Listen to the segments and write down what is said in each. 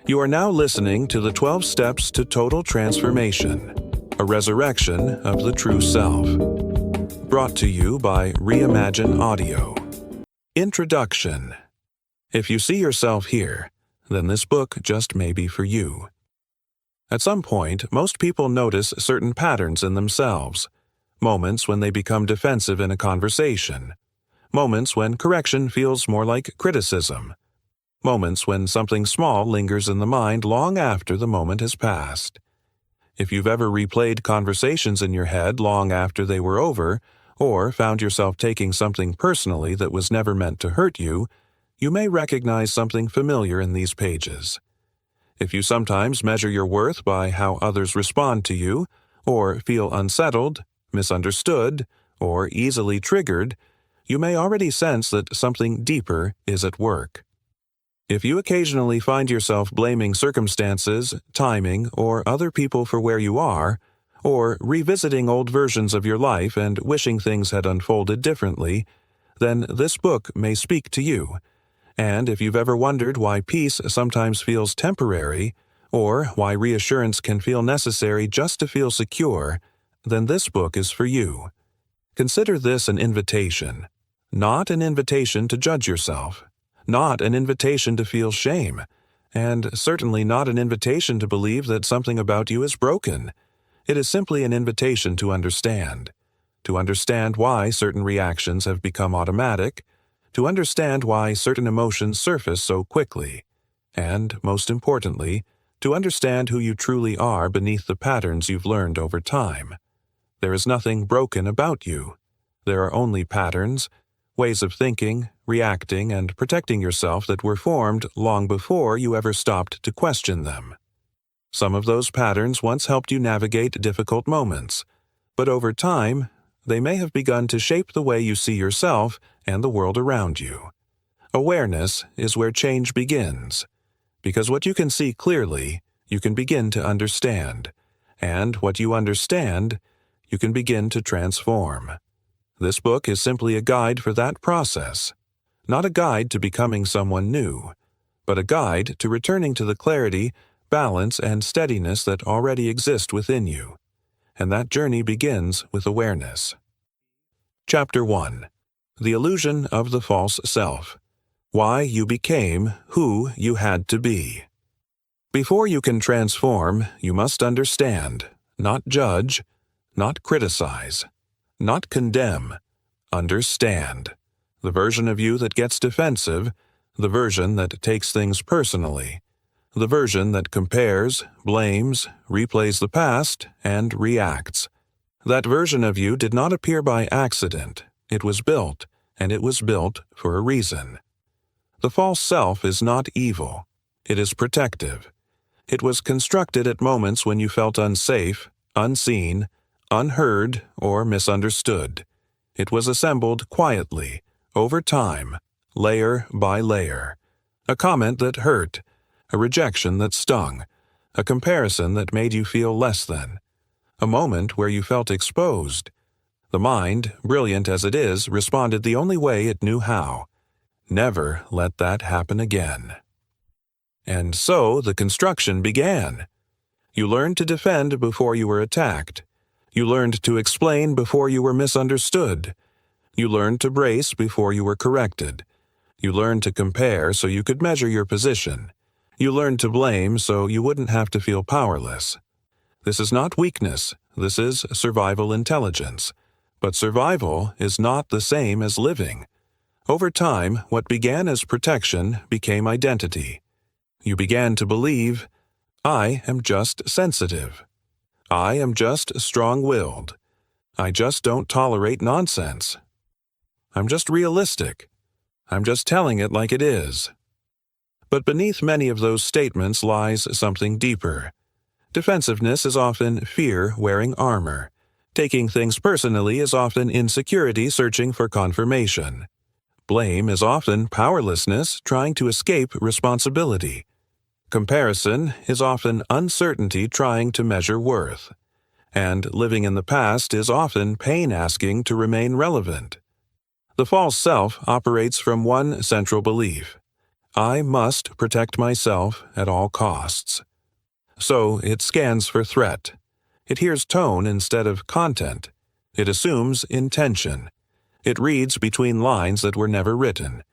You are now listening to the 12 Steps to Total Transformation, a resurrection of the true self. Brought to you by Reimagine Audio. Introduction. If you see yourself here, then this book just may be for you. At some point, most people notice certain patterns in themselves. Moments when they become defensive in a conversation. Moments when correction feels more like criticism. Moments when something small lingers in the mind long after the moment has passed. If you've ever replayed conversations in your head long after they were over, or found yourself taking something personally that was never meant to hurt you, you may recognize something familiar in these pages. If you sometimes measure your worth by how others respond to you, or feel unsettled, misunderstood, or easily triggered, you may already sense that something deeper is at work. If you occasionally find yourself blaming circumstances, timing, or other people for where you are, or revisiting old versions of your life and wishing things had unfolded differently, then this book may speak to you. And if you've ever wondered why peace sometimes feels temporary, or why reassurance can feel necessary just to feel secure, then this book is for you. Consider this an invitation, not an invitation to judge yourself. Not an invitation to feel shame, and certainly not an invitation to believe that something about you is broken. It is simply an invitation to understand why certain reactions have become automatic, to understand why certain emotions surface so quickly, and, most importantly, to understand who you truly are beneath the patterns you've learned over time. There is nothing broken about you. There are only patterns, ways of thinking, reacting, and protecting yourself that were formed long before you ever stopped to question them. Some of those patterns once helped you navigate difficult moments, but over time, they may have begun to shape the way you see yourself and the world around you. Awareness is where change begins, because what you can see clearly, you can begin to understand, and what you understand, you can begin to transform. This book is simply a guide for that process, not a guide to becoming someone new, but a guide to returning to the clarity, balance, and steadiness that already exist within you. And that journey begins with awareness. Chapter 1. The Illusion of the False Self. Why you became who you had to be. Before you can transform, you must understand, not judge, not criticize. Not condemn, understand. The version of you that gets defensive, the version that takes things personally, the version that compares, blames, replays the past, and reacts. That version of you did not appear by accident. It was built, and it was built for a reason. The false self is not evil. It is protective. It was constructed at moments when you felt unsafe, unseen, unheard, or misunderstood. It was assembled quietly, over time, layer by layer. A comment that hurt, a rejection that stung, a comparison that made you feel less than, a moment where you felt exposed. The mind, brilliant as it is, responded the only way it knew how. Never let that happen again. And so the construction began. You learned to defend before you were attacked. You learned to explain before you were misunderstood. You learned to brace before you were corrected. You learned to compare so you could measure your position. You learned to blame so you wouldn't have to feel powerless. This is not weakness, this is survival intelligence. But survival is not the same as living. Over time, what began as protection became identity. You began to believe, I am just sensitive. I am just strong-willed. I just don't tolerate nonsense. I'm just realistic. I'm just telling it like it is. But beneath many of those statements lies something deeper. Defensiveness is often fear wearing armor. Taking things personally is often insecurity searching for confirmation. Blame is often powerlessness trying to escape responsibility. Comparison is often uncertainty trying to measure worth. And living in the past is often pain asking to remain relevant. The false self operates from one central belief. I must protect myself at all costs. So it scans for threat. It hears tone instead of content. It assumes intention. It reads between lines that were never written.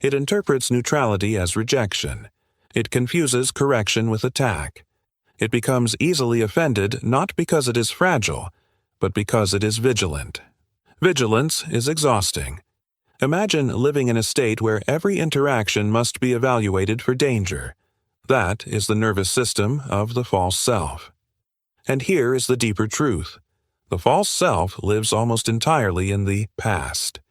It interprets neutrality as rejection. It confuses correction with attack. It becomes easily offended not because it is fragile, but because it is vigilant. Vigilance is exhausting. Imagine living in a state where every interaction must be evaluated for danger. That is the nervous system of the false self. And here is the deeper truth. The false self lives almost entirely in the past.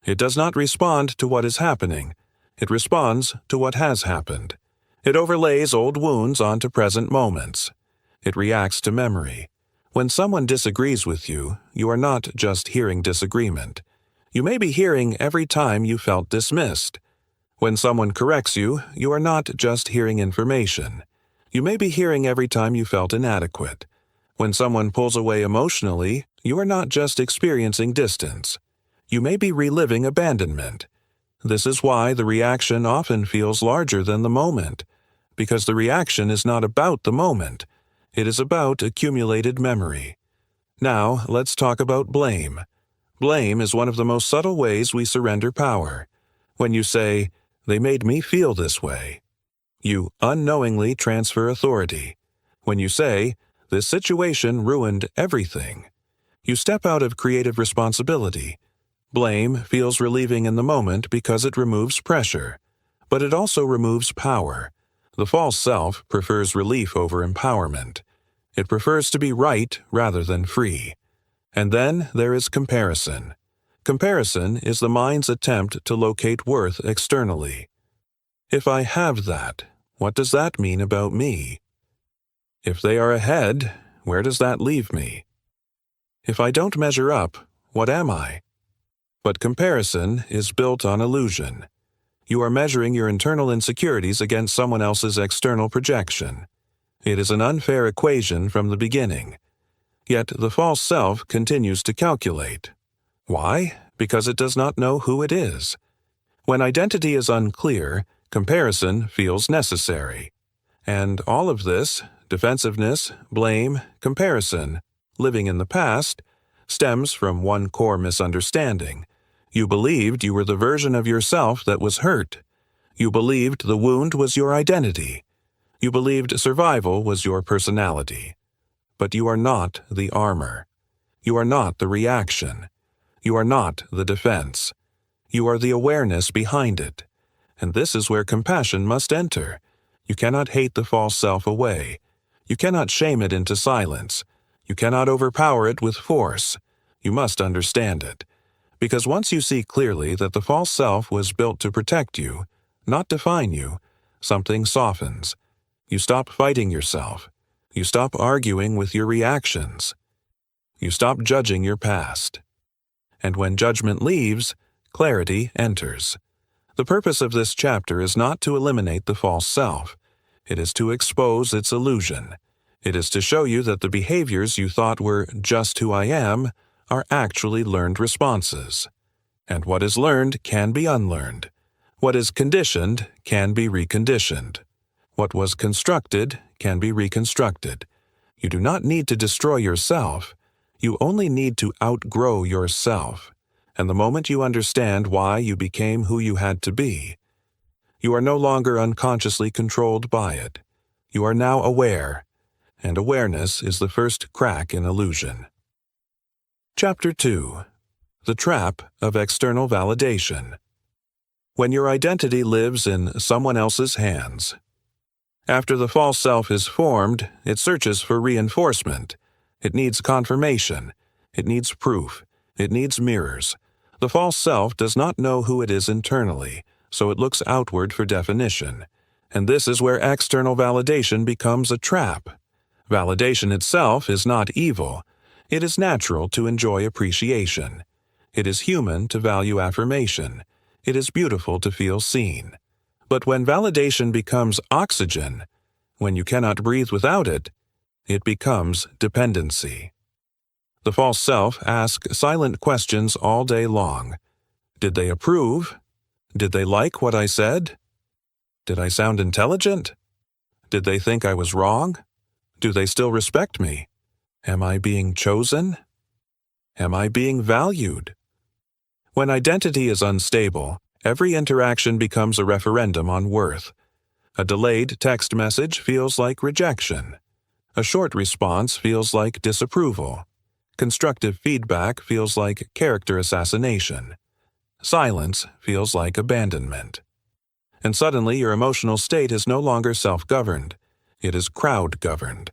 It does not respond to what is happening. It responds to what has happened. It overlays old wounds onto present moments. It reacts to memory. When someone disagrees with you, you are not just hearing disagreement. You may be hearing every time you felt dismissed. When someone corrects you, you are not just hearing information. You may be hearing every time you felt inadequate. When someone pulls away emotionally, you are not just experiencing distance. You may be reliving abandonment. This is why the reaction often feels larger than the moment, because the reaction is not about the moment. It is about accumulated memory. Now, let's talk about blame. Blame is one of the most subtle ways we surrender power. When you say, "They made me feel this way," you unknowingly transfer authority. When you say, "This situation ruined everything," you step out of creative responsibility. Blame feels relieving in the moment because it removes pressure, but it also removes power. The false self prefers relief over empowerment. It prefers to be right rather than free. And then there is comparison. Comparison is the mind's attempt to locate worth externally. If I have that, what does that mean about me? If they are ahead, where does that leave me? If I don't measure up, what am I? But comparison is built on illusion. You are measuring your internal insecurities against someone else's external projection. It is an unfair equation from the beginning. Yet the false self continues to calculate. Why? Because it does not know who it is. When identity is unclear, comparison feels necessary. And all of this, defensiveness, blame, comparison, living in the past, stems from one core misunderstanding. You believed you were the version of yourself that was hurt. You believed the wound was your identity. You believed survival was your personality. But you are not the armor. You are not the reaction. You are not the defense. You are the awareness behind it. And this is where compassion must enter. You cannot hate the false self away. You cannot shame it into silence. You cannot overpower it with force. You must understand it. Because once you see clearly that the false self was built to protect you, not define you, something softens. You stop fighting yourself. You stop arguing with your reactions. You stop judging your past. And when judgment leaves, clarity enters. The purpose of this chapter is not to eliminate the false self. It is to expose its illusion. It is to show you that the behaviors you thought were just who I am are actually learned responses. And what is learned can be unlearned. What is conditioned can be reconditioned. What was constructed can be reconstructed. You do not need to destroy yourself. You only need to outgrow yourself. And the moment you understand why you became who you had to be, you are no longer unconsciously controlled by it. You are now aware, and awareness is the first crack in illusion. Chapter 2. The Trap of External Validation. When your identity lives in someone else's hands. After the false self is formed, it searches for reinforcement. It needs confirmation. It needs proof. It needs mirrors. The false self does not know who it is internally, so it looks outward for definition. And this is where external validation becomes a trap. Validation itself is not evil. It is natural to enjoy appreciation. It is human to value affirmation. It is beautiful to feel seen. But when validation becomes oxygen, when you cannot breathe without it, it becomes dependency. The false self asks silent questions all day long. Did they approve? Did they like what I said? Did I sound intelligent? Did they think I was wrong? Do they still respect me? Am I being chosen? Am I being valued? When identity is unstable, every interaction becomes a referendum on worth. A delayed text message feels like rejection. A short response feels like disapproval. Constructive feedback feels like character assassination. Silence feels like abandonment. And suddenly your emotional state is no longer self-governed. It is crowd-governed.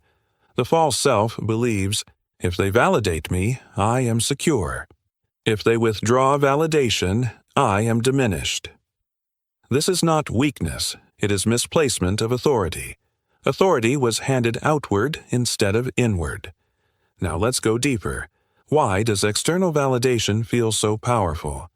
The false self believes, if they validate me, I am secure. If they withdraw validation, I am diminished. This is not weakness, it is misplacement of authority. Authority was handed outward instead of inward. Now let's go deeper. Why does external validation feel so powerful?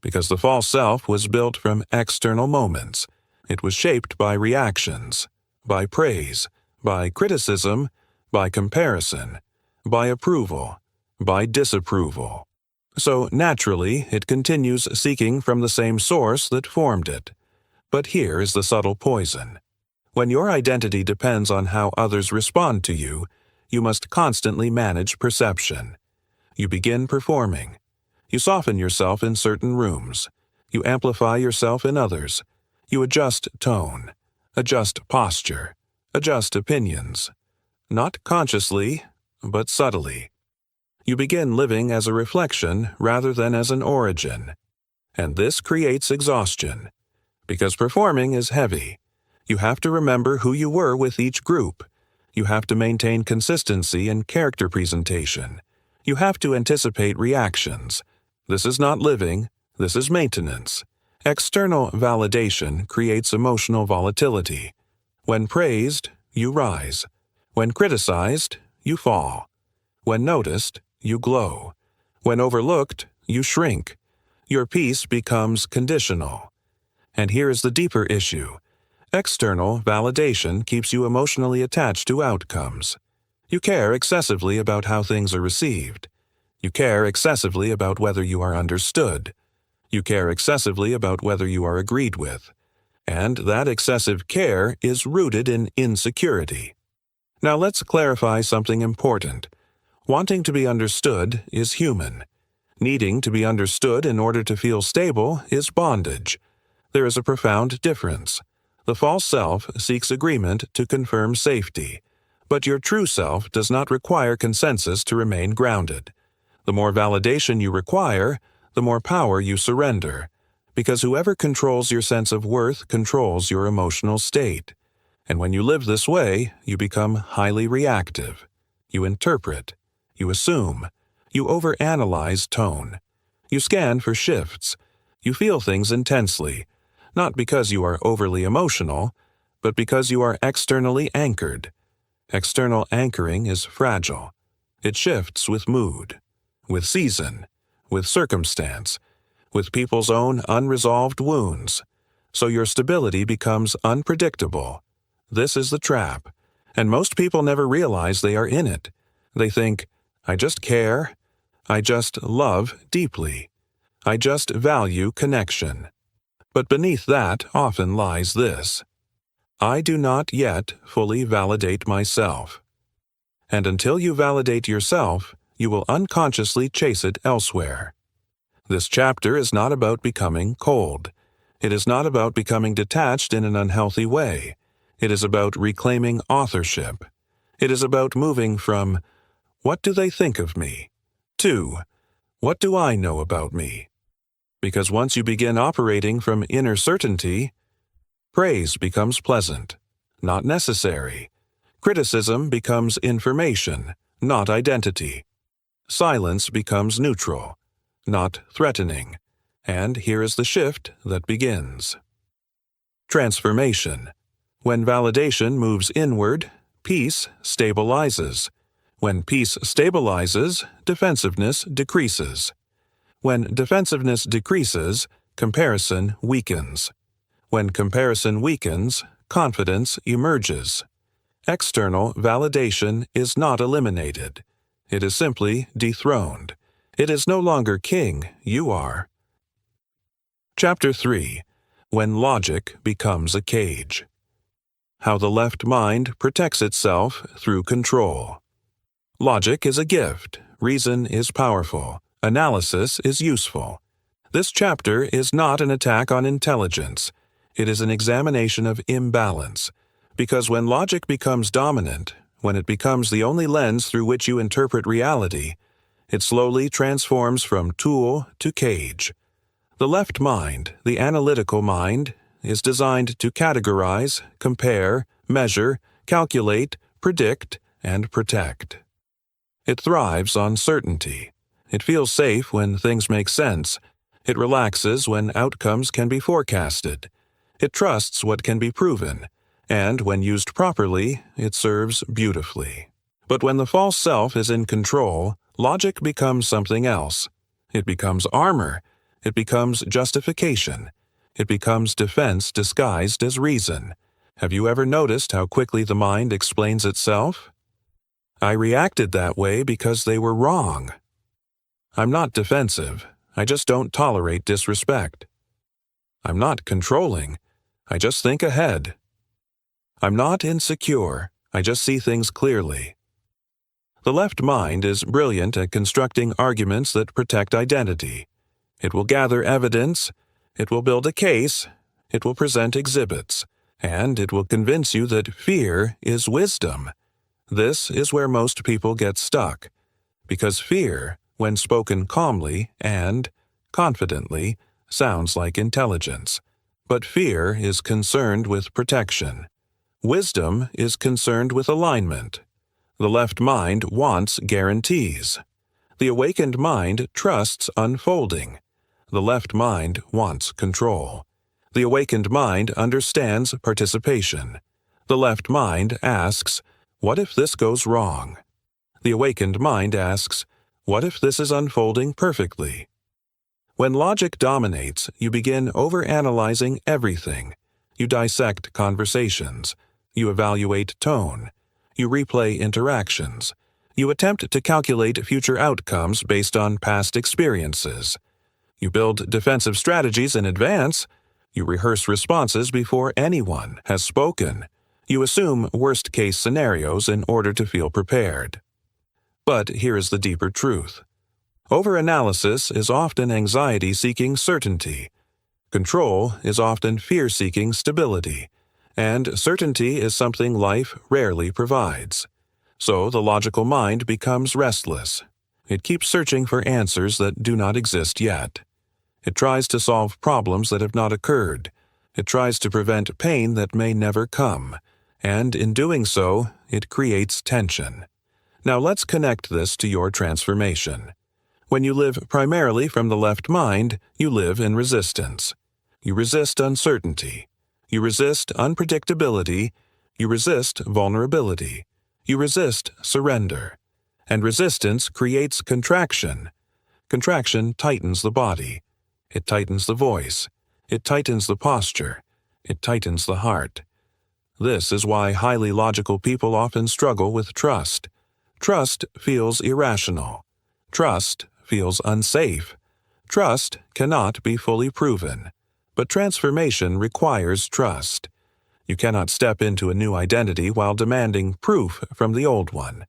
Because the false self was built from external moments. It was shaped by reactions, by praise, by criticism, by comparison, by approval, by disapproval. So naturally, it continues seeking from the same source that formed it. But here is the subtle poison. When your identity depends on how others respond to you, you must constantly manage perception. You begin performing. You soften yourself in certain rooms. You amplify yourself in others. You adjust tone, adjust posture, adjust opinions. Not consciously, but subtly. You begin living as a reflection rather than as an origin. And this creates exhaustion. Because performing is heavy. You have to remember who you were with each group. You have to maintain consistency in character presentation. You have to anticipate reactions. This is not living, this is maintenance. External validation creates emotional volatility. When praised, you rise. When criticized, you fall. When noticed, you glow. When overlooked, you shrink. Your peace becomes conditional. And here is the deeper issue. External validation keeps you emotionally attached to outcomes. You care excessively about how things are received. You care excessively about whether you are understood. You care excessively about whether you are agreed with. And that excessive care is rooted in insecurity. Now let's clarify something important. Wanting to be understood is human. Needing to be understood in order to feel stable is bondage. There is a profound difference. The false self seeks agreement to confirm safety, but your true self does not require consensus to remain grounded. The more validation you require, the more power you surrender, because whoever controls your sense of worth controls your emotional state. And when you live this way, you become highly reactive. You interpret. You assume. You overanalyze tone. You scan for shifts. You feel things intensely, not because you are overly emotional, but because you are externally anchored. External anchoring is fragile. It shifts with mood, with season, with circumstance, with people's own unresolved wounds. So your stability becomes unpredictable. This is the trap, and most people never realize they are in it. They think, I just care. I just love deeply. I just value connection. But beneath that often lies this. I do not yet fully validate myself. And until you validate yourself, you will unconsciously chase it elsewhere. This chapter is not about becoming cold. It is not about becoming detached in an unhealthy way. It is about reclaiming authorship. It is about moving from, what do they think of me? To, what do I know about me? Because once you begin operating from inner certainty, praise becomes pleasant, not necessary. Criticism becomes information, not identity. Silence becomes neutral, not threatening. And here is the shift that begins. Transformation. When validation moves inward, peace stabilizes. When peace stabilizes, defensiveness decreases. When defensiveness decreases, comparison weakens. When comparison weakens, confidence emerges. External validation is not eliminated. It is simply dethroned. It is no longer king, you are. Chapter 3. When logic becomes a cage. How the left mind protects itself through control. Logic is a gift, reason is powerful, analysis is useful. This chapter is not an attack on intelligence. It is an examination of imbalance, because when logic becomes dominant, when it becomes the only lens through which you interpret reality, it slowly transforms from tool to cage. The left mind, the analytical mind, is designed to categorize, compare, measure, calculate, predict, and protect. It thrives on certainty. It feels safe when things make sense. It relaxes when outcomes can be forecasted. It trusts what can be proven, and when used properly, it serves beautifully. But when the false self is in control, logic becomes something else. It becomes armor. It becomes justification. It becomes defense disguised as reason. Have you ever noticed how quickly the mind explains itself? I reacted that way because they were wrong. I'm not defensive. I just don't tolerate disrespect. I'm not controlling. I just think ahead. I'm not insecure. I just see things clearly. The left mind is brilliant at constructing arguments that protect identity. It will gather evidence, it will build a case, it will present exhibits, and it will convince you that fear is wisdom. This is where most people get stuck, because fear, when spoken calmly and confidently, sounds like intelligence. But fear is concerned with protection. Wisdom is concerned with alignment. The left mind wants guarantees. The awakened mind trusts unfolding. The left mind wants control. The awakened mind understands participation. The left mind asks, "What if this goes wrong?" The awakened mind asks, "What if this is unfolding perfectly?" When logic dominates, you begin overanalyzing everything. You dissect conversations. You evaluate tone. You replay interactions. You attempt to calculate future outcomes based on past experiences. You build defensive strategies in advance. You rehearse responses before anyone has spoken. You assume worst-case scenarios in order to feel prepared. But here is the deeper truth. Overanalysis is often anxiety seeking certainty. Control is often fear seeking stability. And certainty is something life rarely provides. So the logical mind becomes restless. It keeps searching for answers that do not exist yet. It tries to solve problems that have not occurred. It tries to prevent pain that may never come. And in doing so, it creates tension. Now let's connect this to your transformation. When you live primarily from the left mind, you live in resistance. You resist uncertainty. You resist unpredictability. You resist vulnerability. You resist surrender. And resistance creates contraction. Contraction tightens the body. It tightens the voice. It tightens the posture. It tightens the heart. This is why highly logical people often struggle with trust. Trust feels irrational. Trust feels unsafe. Trust cannot be fully proven. But transformation requires trust. You cannot step into a new identity while demanding proof from the old one.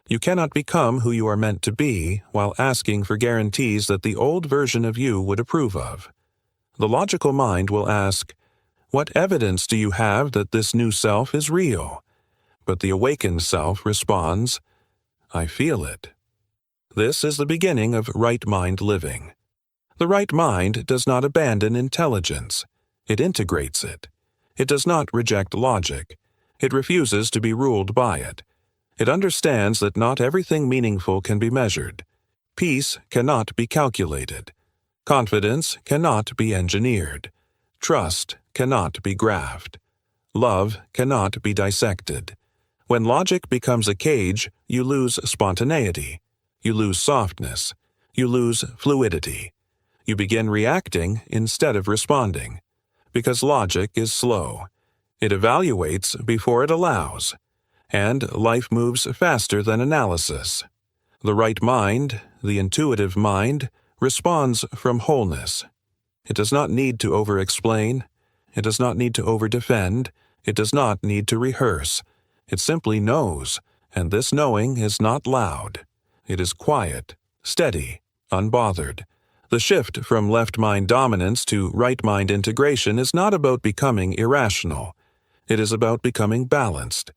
You cannot become who you are meant to be while asking for guarantees that the old version of you would approve of. The logical mind will ask, "What evidence do you have that this new self is real?" But the awakened self responds, "I feel it." This is the beginning of right mind living. The right mind does not abandon intelligence. It integrates it. It does not reject logic. It refuses to be ruled by it. It understands that not everything meaningful can be measured. Peace cannot be calculated. Confidence cannot be engineered. Trust cannot be graphed. Love cannot be dissected. When logic becomes a cage, you lose spontaneity. You lose softness. You lose fluidity. You begin reacting instead of responding. Because logic is slow. It evaluates before it allows. And life moves faster than analysis. The right mind, the intuitive mind, responds from wholeness. It does not need to over-explain. It does not need to over-defend. It does not need to rehearse. It simply knows, and this knowing is not loud. It is quiet, steady, unbothered. The shift from left mind dominance to right mind integration is not about becoming irrational. It is about becoming balanced.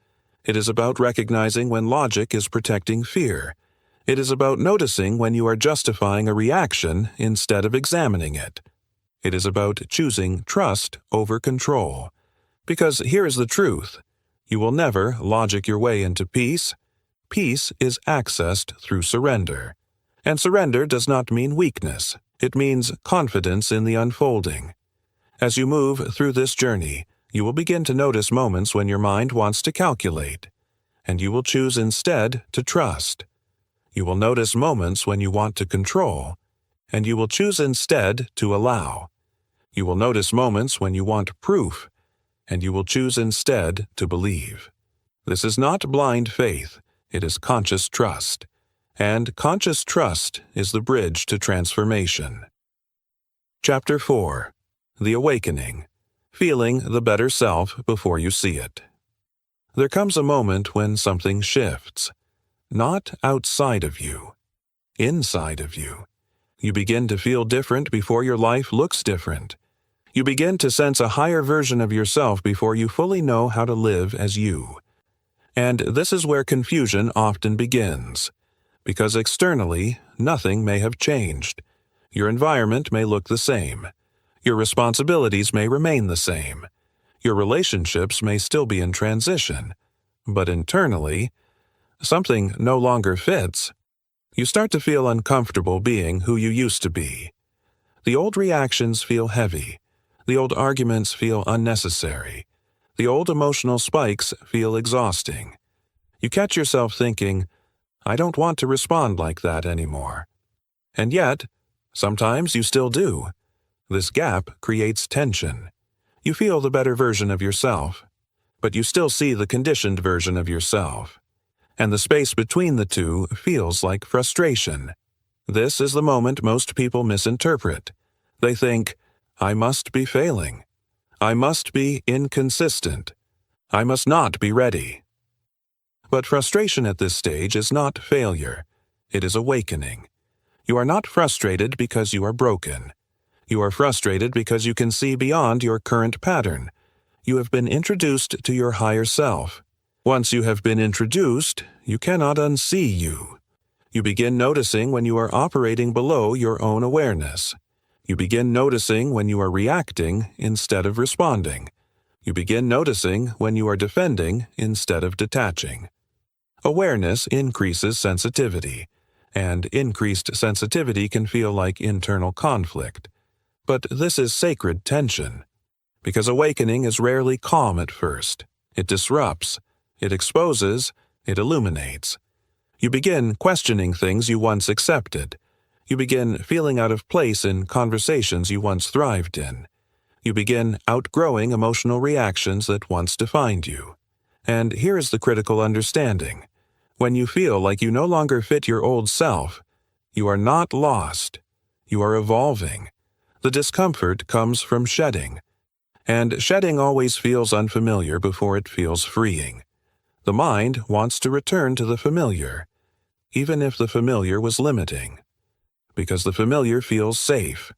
It is about recognizing when logic is protecting fear. It is about noticing when you are justifying a reaction instead of examining it. It is about choosing trust over control. Because here is the truth. You will never logic your way into peace. Peace is accessed through surrender. And surrender does not mean weakness. It means confidence in the unfolding. As you move through this journey, you will begin to notice moments when your mind wants to calculate, and you will choose instead to trust. You will notice moments when you want to control, and you will choose instead to allow. You will notice moments when you want proof, and you will choose instead to believe. This is not blind faith, it is conscious trust. And conscious trust is the bridge to transformation. Chapter 4. The Awakening. Feeling the better self before you see it. There comes a moment when something shifts. Not outside of you. Inside of you. You begin to feel different before your life looks different. You begin to sense a higher version of yourself before you fully know how to live as you. And this is where confusion often begins. Because externally, nothing may have changed. Your environment may look the same. Your responsibilities may remain the same. Your relationships may still be in transition. But internally, something no longer fits. You start to feel uncomfortable being who you used to be. The old reactions feel heavy. The old arguments feel unnecessary. The old emotional spikes feel exhausting. You catch yourself thinking, I don't want to respond like that anymore. And yet, sometimes you still do. This gap creates tension. You feel the better version of yourself, but you still see the conditioned version of yourself. And the space between the two feels like frustration. This is the moment most people misinterpret. They think, I must be failing. I must be inconsistent. I must not be ready. But frustration at this stage is not failure. It is awakening. You are not frustrated because you are broken. You are frustrated because you can see beyond your current pattern. You have been introduced to your higher self. Once you have been introduced, you cannot unsee you. You begin noticing when you are operating below your own awareness. You begin noticing when you are reacting instead of responding. You begin noticing when you are defending instead of detaching. Awareness increases sensitivity, and increased sensitivity can feel like internal conflict. But this is sacred tension, because awakening is rarely calm at first. It disrupts, it exposes, it illuminates. You begin questioning things you once accepted. You begin feeling out of place in conversations you once thrived in. You begin outgrowing emotional reactions that once defined you. And here is the critical understanding. When you feel like you no longer fit your old self, you are not lost. You are evolving. The discomfort comes from shedding. And shedding always feels unfamiliar before it feels freeing. The mind wants to return to the familiar, even if the familiar was limiting, because the familiar feels safe.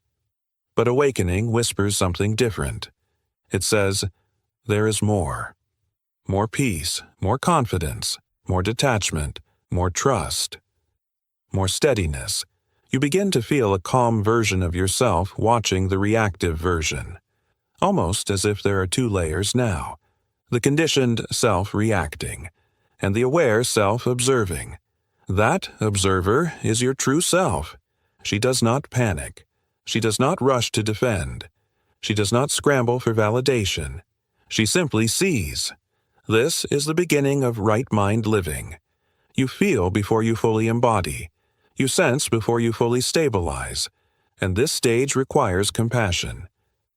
But awakening whispers something different. It says, there is more. More peace, more confidence, more detachment, more trust, more steadiness. You begin to feel a calm version of yourself watching the reactive version, almost as if there are two layers now, the conditioned self reacting, and the aware self observing. That observer is your true self. She does not panic. She does not rush to defend. She does not scramble for validation. She simply sees. This is the beginning of right mind living. You feel before you fully embody. You sense before you fully stabilize. And this stage requires compassion,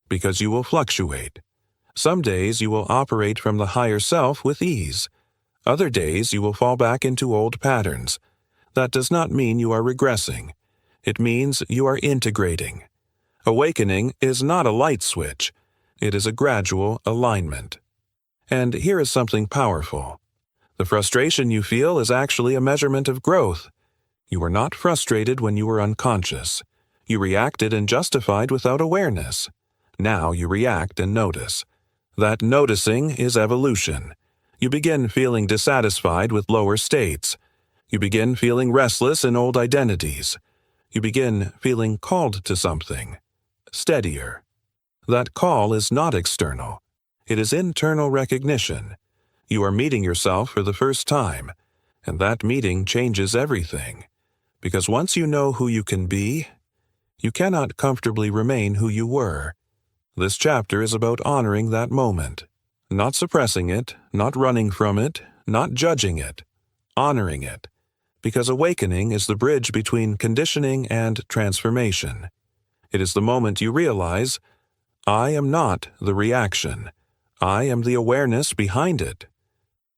because you will fluctuate. Some days you will operate from the higher self with ease. Other days you will fall back into old patterns. That does not mean you are regressing. It means you are integrating. Awakening is not a light switch. It is a gradual alignment. And here is something powerful. The frustration you feel is actually a measurement of growth. You were not frustrated when you were unconscious. You reacted and justified without awareness. Now you react and notice. That noticing is evolution. You begin feeling dissatisfied with lower states. You begin feeling restless in old identities. You begin feeling called to something. Steadier. That call is not external. It is internal recognition. You are meeting yourself for the first time, and that meeting changes everything. Because once you know who you can be, you cannot comfortably remain who you were. This chapter is about honoring that moment, not suppressing it, not running from it, not judging it, honoring it, because awakening is the bridge between conditioning and transformation. It is the moment you realize, I am not the reaction. I am the awareness behind it.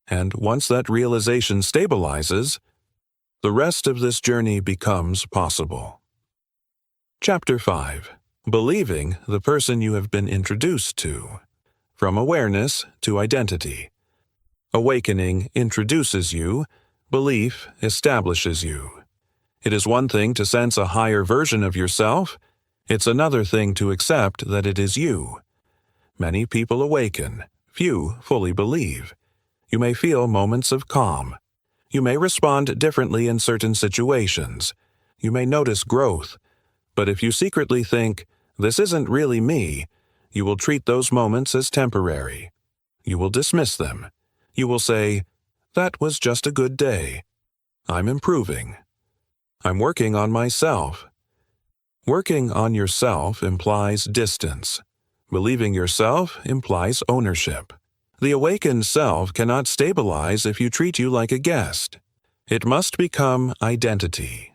And once that realization stabilizes, the rest of this journey becomes possible. Chapter 5. Believing the person you have been introduced to. From awareness to identity. Awakening introduces you. Belief establishes you. It is one thing to sense a higher version of yourself. It's another thing to accept that it is you. Many people awaken. Few fully believe. You may feel moments of calm. You may respond differently in certain situations. You may notice growth. But if you secretly think, this isn't really me, you will treat those moments as temporary. You will dismiss them. You will say, that was just a good day. I'm improving. I'm working on myself. Working on yourself implies distance. Believing yourself implies ownership. The awakened self cannot stabilize if you treat you like a guest. It must become identity.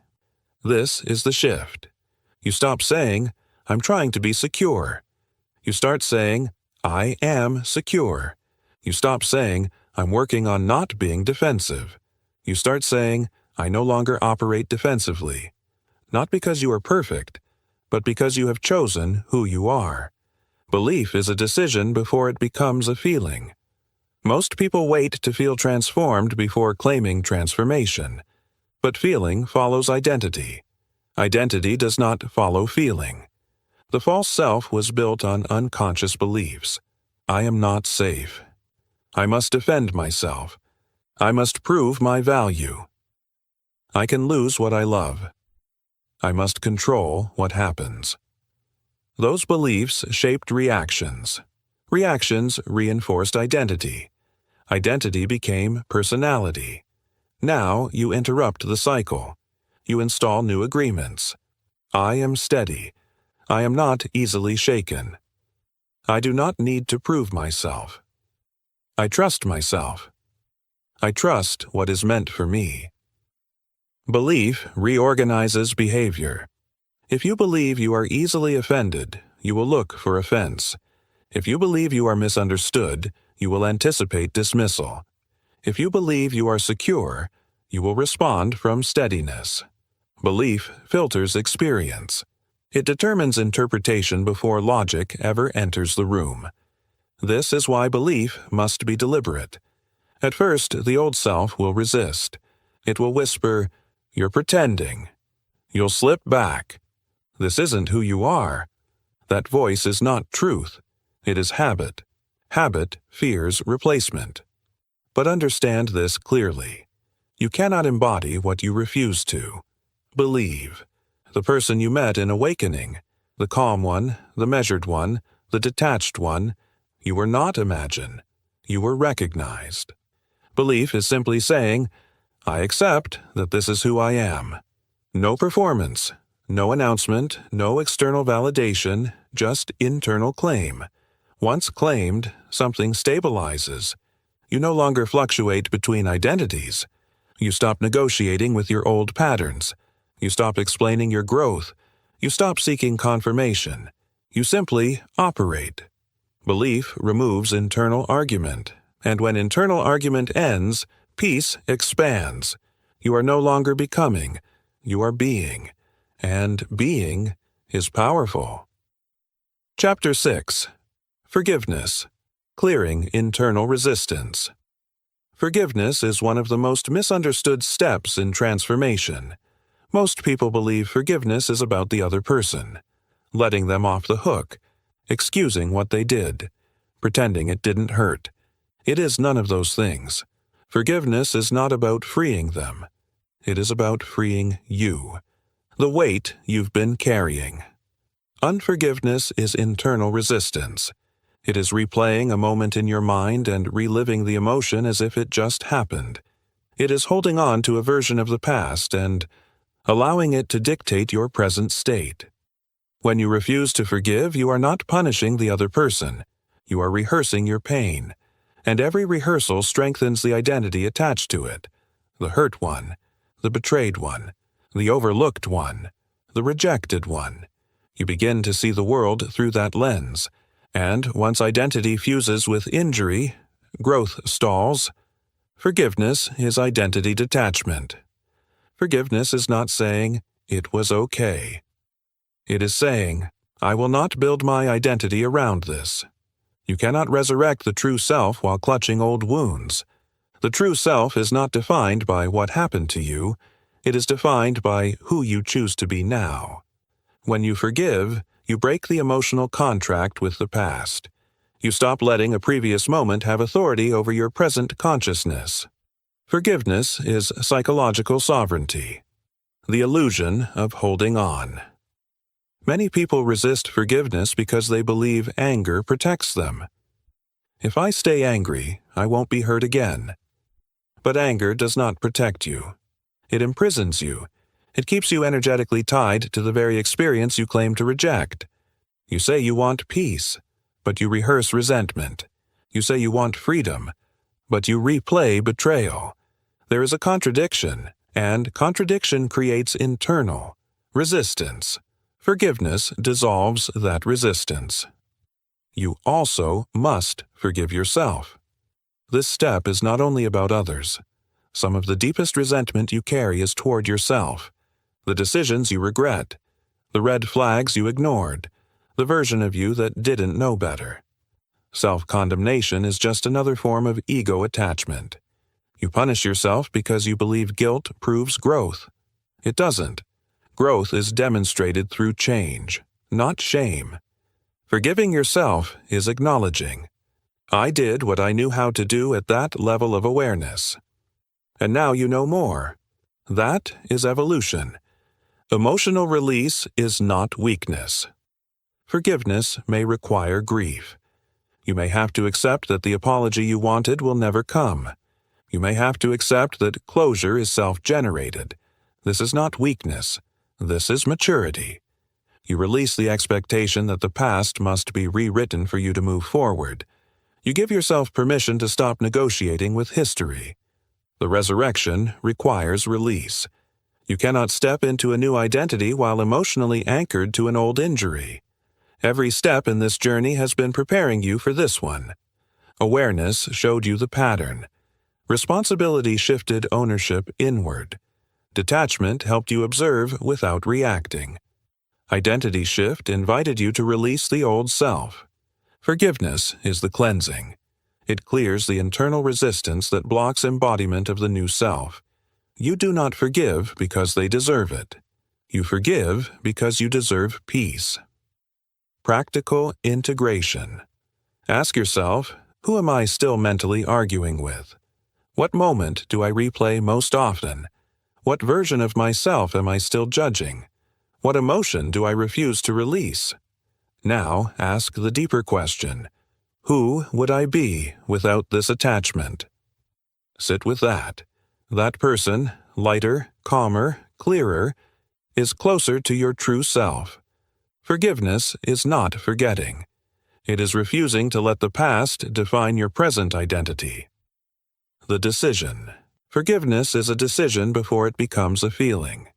This is the shift. You stop saying, I'm trying to be secure. You start saying, I am secure. You stop saying, I'm working on not being defensive. You start saying, I no longer operate defensively. Not because you are perfect, but because you have chosen who you are. Belief is a decision before it becomes a feeling. Most people wait to feel transformed before claiming transformation. But feeling follows identity. Identity does not follow feeling. The false self was built on unconscious beliefs. I am not safe. I must defend myself. I must prove my value. I can lose what I love. I must control what happens. Those beliefs shaped reactions. Reactions reinforced identity. Identity became personality. Now you interrupt the cycle. You install new agreements. I am steady. I am not easily shaken. I do not need to prove myself. I trust myself. I trust what is meant for me. Belief reorganizes behavior. If you believe you are easily offended, you will look for offense. If you believe you are misunderstood, you will anticipate dismissal. If you believe you are secure, you will respond from steadiness. Belief filters experience. It determines interpretation before logic ever enters the room. This is why belief must be deliberate. At first, the old self will resist. It will whisper, "You're pretending." You'll slip back. This isn't who you are. That voice is not truth. It is habit. Habit fears replacement. But understand this clearly. You cannot embody what you refuse to. Believe. The person you met in awakening, the calm one, the measured one, the detached one, you were not imagined. You were recognized. Belief is simply saying, I accept that this is who I am. No performance, no announcement, no external validation, just internal claim. Once claimed, something stabilizes. You no longer fluctuate between identities. You stop negotiating with your old patterns. You stop explaining your growth. You stop seeking confirmation. You simply operate. Belief removes internal argument. And when internal argument ends, peace expands. You are no longer becoming. You are being. And being is powerful. Chapter 6. Forgiveness. Clearing internal resistance. Forgiveness is one of the most misunderstood steps in transformation. Most people believe forgiveness is about the other person, letting them off the hook, excusing what they did, pretending it didn't hurt. It is none of those things. Forgiveness is not about freeing them. It is about freeing you, the weight you've been carrying. Unforgiveness is internal resistance. It is replaying a moment in your mind and reliving the emotion as if it just happened. It is holding on to a version of the past and allowing it to dictate your present state. When you refuse to forgive, you are not punishing the other person. You are rehearsing your pain, and every rehearsal strengthens the identity attached to it. The hurt one, the betrayed one, the overlooked one, the rejected one. You begin to see the world through that lens, and once identity fuses with injury, growth stalls. Forgiveness is identity detachment. Forgiveness is not saying, "It was okay." It is saying, "I will not build my identity around this." You cannot resurrect the true self while clutching old wounds. The true self is not defined by what happened to you. It is defined by who you choose to be now. When you forgive, you break the emotional contract with the past. You stop letting a previous moment have authority over your present consciousness. Forgiveness is psychological sovereignty, the illusion of holding on. Many people resist forgiveness because they believe anger protects them. If I stay angry, I won't be hurt again. But anger does not protect you. It imprisons you. It keeps you energetically tied to the very experience you claim to reject. You say you want peace, but you rehearse resentment. You say you want freedom, but you replay betrayal. There is a contradiction, and contradiction creates internal resistance. Forgiveness dissolves that resistance. You also must forgive yourself. This step is not only about others. Some of the deepest resentment you carry is toward yourself. The decisions you regret, the red flags you ignored, the version of you that didn't know better. Self-condemnation is just another form of ego attachment. You punish yourself because you believe guilt proves growth. It doesn't. Growth is demonstrated through change, not shame. Forgiving yourself is acknowledging, "I did what I knew how to do at that level of awareness. And now you know more." That is evolution. Emotional release is not weakness. Forgiveness may require grief. You may have to accept that the apology you wanted will never come. You may have to accept that closure is self-generated. This is not weakness. This is maturity. You release the expectation that the past must be rewritten for you to move forward. You give yourself permission to stop negotiating with history. The resurrection requires release. You cannot step into a new identity while emotionally anchored to an old injury. Every step in this journey has been preparing you for this one. Awareness showed you the pattern. Responsibility shifted ownership inward. Detachment helped you observe without reacting. Identity shift invited you to release the old self. Forgiveness is the cleansing. It clears the internal resistance that blocks embodiment of the new self. You do not forgive because they deserve it. You forgive because you deserve peace. Practical integration. Ask yourself, who am I still mentally arguing with? What moment do I replay most often? What version of myself am I still judging? What emotion do I refuse to release? Now ask the deeper question, who would I be without this attachment? Sit with that. That person, lighter, calmer, clearer, is closer to your true self. Forgiveness is not forgetting. It is refusing to let the past define your present identity. The decision. Forgiveness is a decision before it becomes a feeling.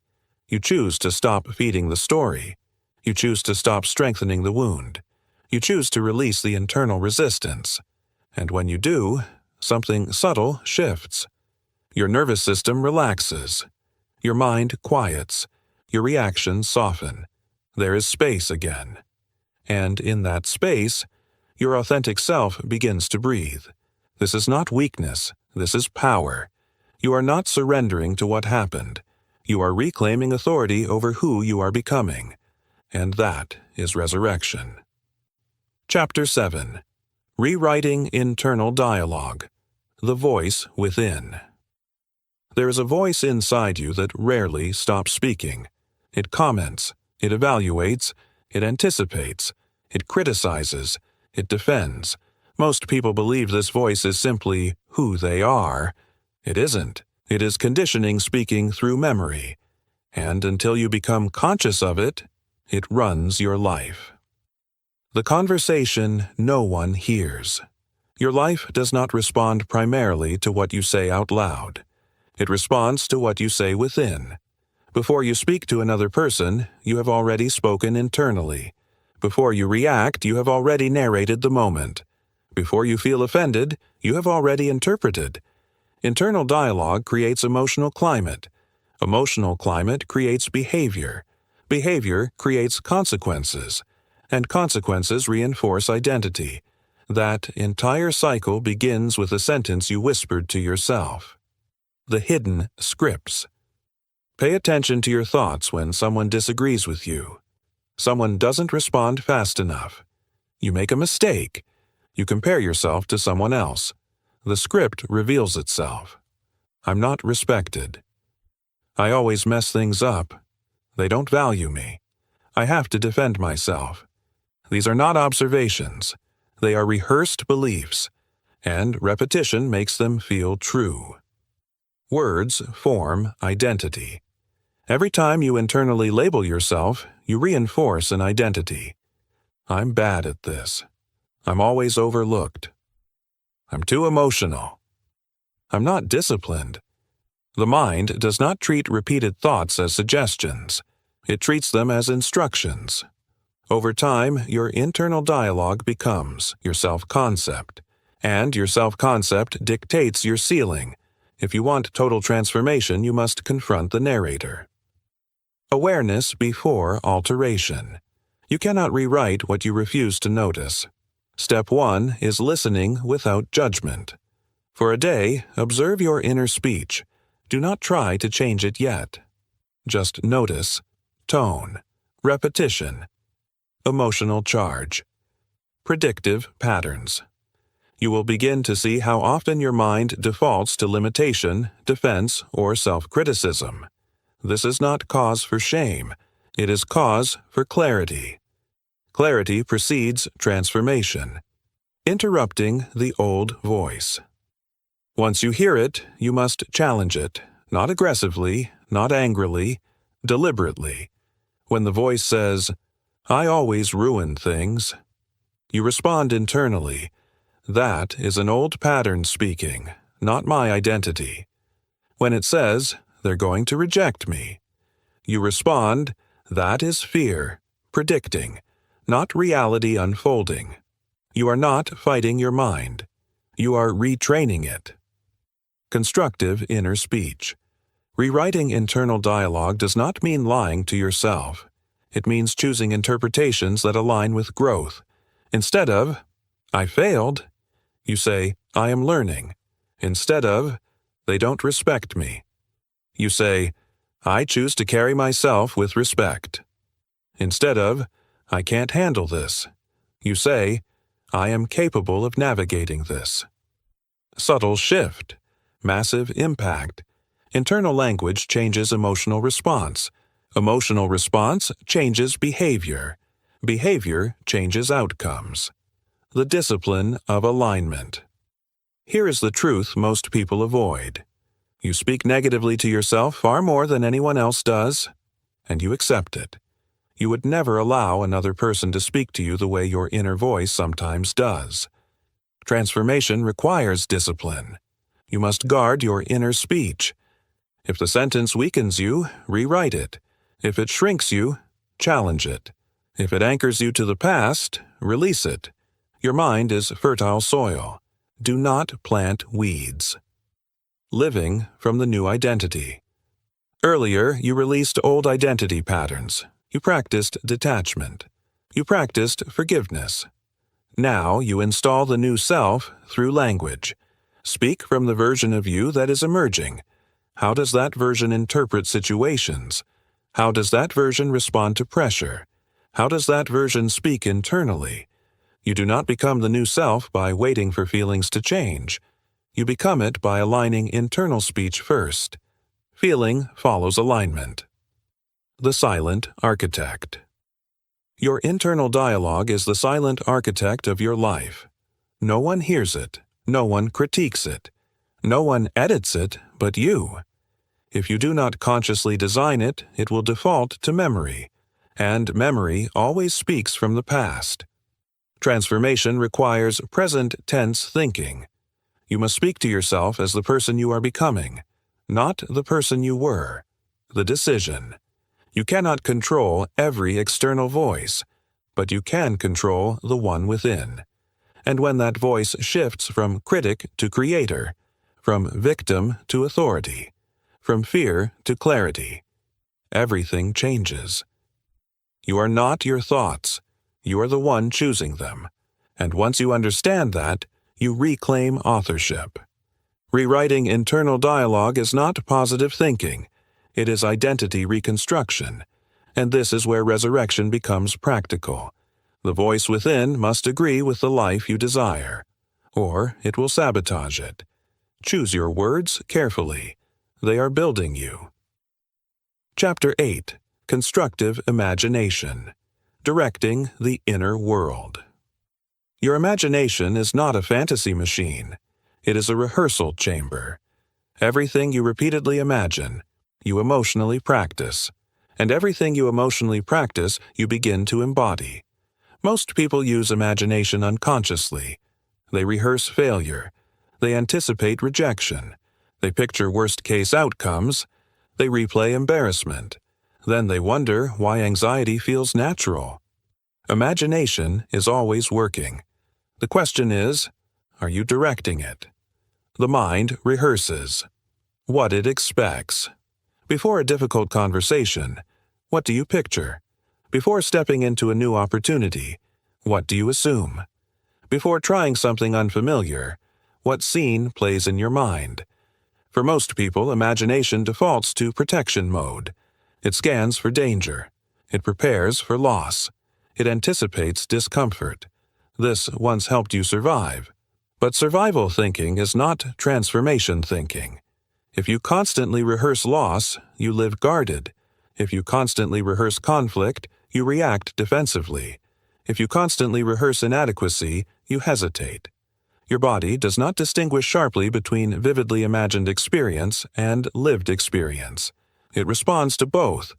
You choose to stop feeding the story. You choose to stop strengthening the wound. You choose to release the internal resistance. And when you do, something subtle shifts. Your nervous system relaxes. Your mind quiets. Your reactions soften. There is space again. And in that space, Your authentic self begins to breathe. This is not weakness, this is power. You are not surrendering to what happened. You are reclaiming authority over who you are becoming. And that is resurrection. Chapter 7. Rewriting Internal Dialogue. The Voice Within. There is a voice inside you that rarely stops speaking. It comments, it evaluates, it anticipates, it criticizes, it defends. Most people believe this voice is simply who they are. It isn't. It is conditioning speaking through memory. And until you become conscious of it, it runs your life. The conversation no one hears. Your life does not respond primarily to what you say out loud. It responds to what you say within. Before you speak to another person, you have already spoken internally. Before you react, you have already narrated the moment. Before you feel offended, you have already interpreted. Internal dialogue creates emotional climate. Emotional climate creates behavior. Behavior creates consequences. And consequences reinforce identity. That entire cycle begins with a sentence you whispered to yourself. The hidden scripts. Pay attention to your thoughts when someone disagrees with you. Someone doesn't respond fast enough. You make a mistake. You compare yourself to someone else. The script reveals itself. I'm not respected. I always mess things up. They don't value me. I have to defend myself. These are not observations. They are rehearsed beliefs, and repetition makes them feel true. Words form identity. Every time you internally label yourself, you reinforce an identity. I'm bad at this. I'm always overlooked. I'm too emotional. I'm not disciplined. The mind does not treat repeated thoughts as suggestions. It treats them as instructions. Over time, your internal dialogue becomes your self-concept, and your self-concept dictates your ceiling. If you want total transformation, you must confront the narrator. Awareness before alteration. You cannot rewrite what you refuse to notice. Step 1 is listening without judgment. For a day, observe your inner speech. Do not try to change it yet. Just notice tone, repetition, emotional charge, predictive patterns. You will begin to see how often your mind defaults to limitation, defense, or self-criticism. This is not cause for shame. It is cause for clarity. Clarity precedes transformation. Interrupting the old voice. Once you hear it, you must challenge it, not aggressively, not angrily, deliberately. When the voice says, "I always ruin things," you respond internally. That is an old pattern speaking, not my identity. When it says, "They're going to reject me," you respond, that is fear, predicting, not reality unfolding. You are not fighting your mind. You are retraining it. Constructive inner speech. Rewriting internal dialogue does not mean lying to yourself. It means choosing interpretations that align with growth. Instead of, "I failed," you say, "I am learning." Instead of, "They don't respect me," you say, "I choose to carry myself with respect." Instead of, "I can't handle this," you say, "I am capable of navigating this." Subtle shift. Massive impact. Internal language changes emotional response. Emotional response changes behavior. Behavior changes outcomes. The discipline of alignment. Here is the truth most people avoid. You speak negatively to yourself far more than anyone else does, and you accept it. You would never allow another person to speak to you the way your inner voice sometimes does. Transformation requires discipline. You must guard your inner speech. If the sentence weakens you, rewrite it. If it shrinks you, challenge it. If it anchors you to the past, release it. Your mind is fertile soil. Do not plant weeds. Living from the new identity. Earlier, you released old identity patterns. You practiced detachment. You practiced forgiveness. Now you install the new self through language. Speak from the version of you that is emerging. How does that version interpret situations? How does that version respond to pressure? How does that version speak internally? You do not become the new self by waiting for feelings to change. You become it by aligning internal speech first. Feeling follows alignment. The silent architect. Your internal dialogue is the silent architect of your life. No one hears it. No one critiques it. No one edits it but you. If you do not consciously design it, it will default to memory, and memory always speaks from the past. Transformation requires present tense thinking. You must speak to yourself as the person you are becoming, not the person you were. The decision. You cannot control every external voice, but you can control the one within. And when that voice shifts from critic to creator, from victim to authority, from fear to clarity, everything changes. You are not your thoughts. You are the one choosing them. And once you understand that, you reclaim authorship. Rewriting internal dialogue is not positive thinking. It is identity reconstruction. And this is where resurrection becomes practical. The voice within must agree with the life you desire, or it will sabotage it. Choose your words carefully. They are building you. Chapter 8. Constructive Imagination. Directing the Inner World. Your imagination is not a fantasy machine. It is a rehearsal chamber. Everything you repeatedly imagine, you emotionally practice. And everything you emotionally practice, you begin to embody. Most people use imagination unconsciously. They rehearse failure. They anticipate rejection. They picture worst-case outcomes. They replay embarrassment. Then they wonder why anxiety feels natural. Imagination is always working. The question is, are you directing it? The mind rehearses what it expects. Before a difficult conversation, what do you picture? Before stepping into a new opportunity, what do you assume? Before trying something unfamiliar, what scene plays in your mind? For most people, imagination defaults to protection mode. It scans for danger. It prepares for loss. It anticipates discomfort. This once helped you survive. But survival thinking is not transformation thinking. If you constantly rehearse loss, you live guarded. If you constantly rehearse conflict, you react defensively. If you constantly rehearse inadequacy, you hesitate. Your body does not distinguish sharply between vividly imagined experience and lived experience. It responds to both.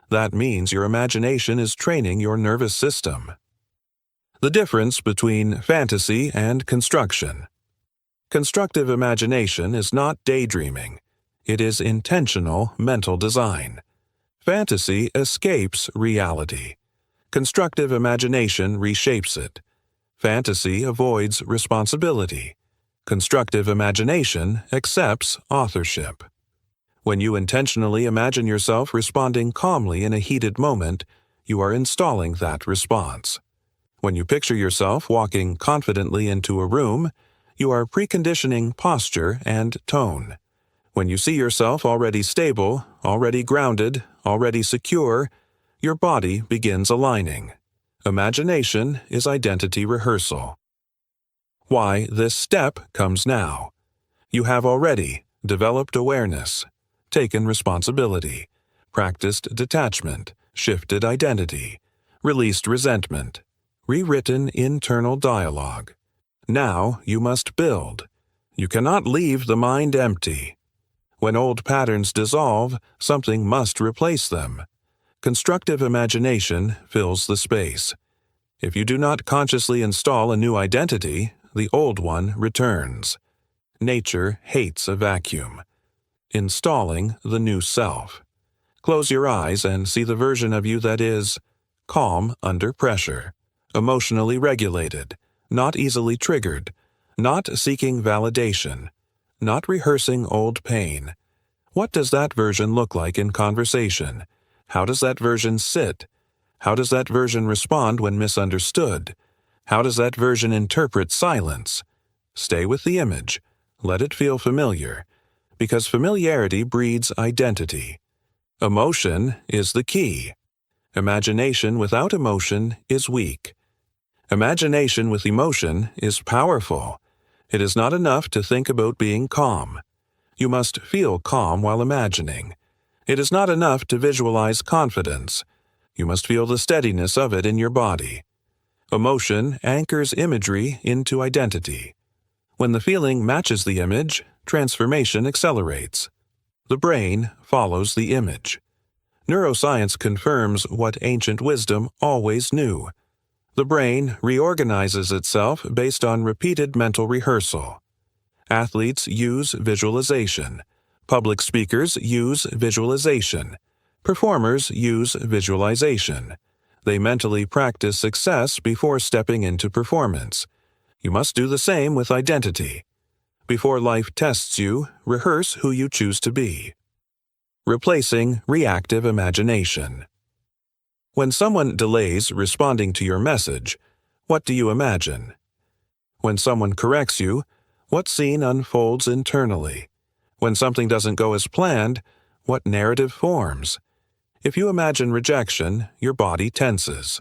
That means your imagination is training your nervous system. The difference between fantasy and construction. Constructive imagination is not daydreaming. It is intentional mental design. Fantasy escapes reality. Constructive imagination reshapes it. Fantasy avoids responsibility. Constructive imagination accepts authorship. When you intentionally imagine yourself responding calmly in a heated moment, you are installing that response. When you picture yourself walking confidently into a room, you are preconditioning posture and tone. When you see yourself already stable, already grounded, already secure, your body begins aligning. Imagination is identity rehearsal. Why this step comes now. You have already developed awareness, taken responsibility, practiced detachment, shifted identity, released resentment, rewritten internal dialogue. Now you must build. You cannot leave the mind empty. When old patterns dissolve, something must replace them. Constructive imagination fills the space. If you do not consciously install a new identity, the old one returns. Nature hates a vacuum. Installing the new self. Close your eyes and see the version of you that is calm under pressure, emotionally regulated, not easily triggered, not seeking validation, not rehearsing old pain. What does that version look like in conversation? How does that version sit? How does that version respond when misunderstood? How does that version interpret silence? Stay with the image. Let it feel familiar, because familiarity breeds identity. Emotion is the key. Imagination without emotion is weak. Imagination with emotion is powerful. It is not enough to think about being calm. You must feel calm while imagining. It is not enough to visualize confidence. You must feel the steadiness of it in your body. Emotion anchors imagery into identity. When the feeling matches the image, transformation accelerates. The brain follows the image. Neuroscience confirms what ancient wisdom always knew. The brain reorganizes itself based on repeated mental rehearsal. Athletes use visualization. Public speakers use visualization. Performers use visualization. They mentally practice success before stepping into performance. You must do the same with identity. Before life tests you, rehearse who you choose to be. Replacing reactive imagination. When someone delays responding to your message, what do you imagine? When someone corrects you, what scene unfolds internally? When something doesn't go as planned, what narrative forms? If you imagine rejection, your body tenses.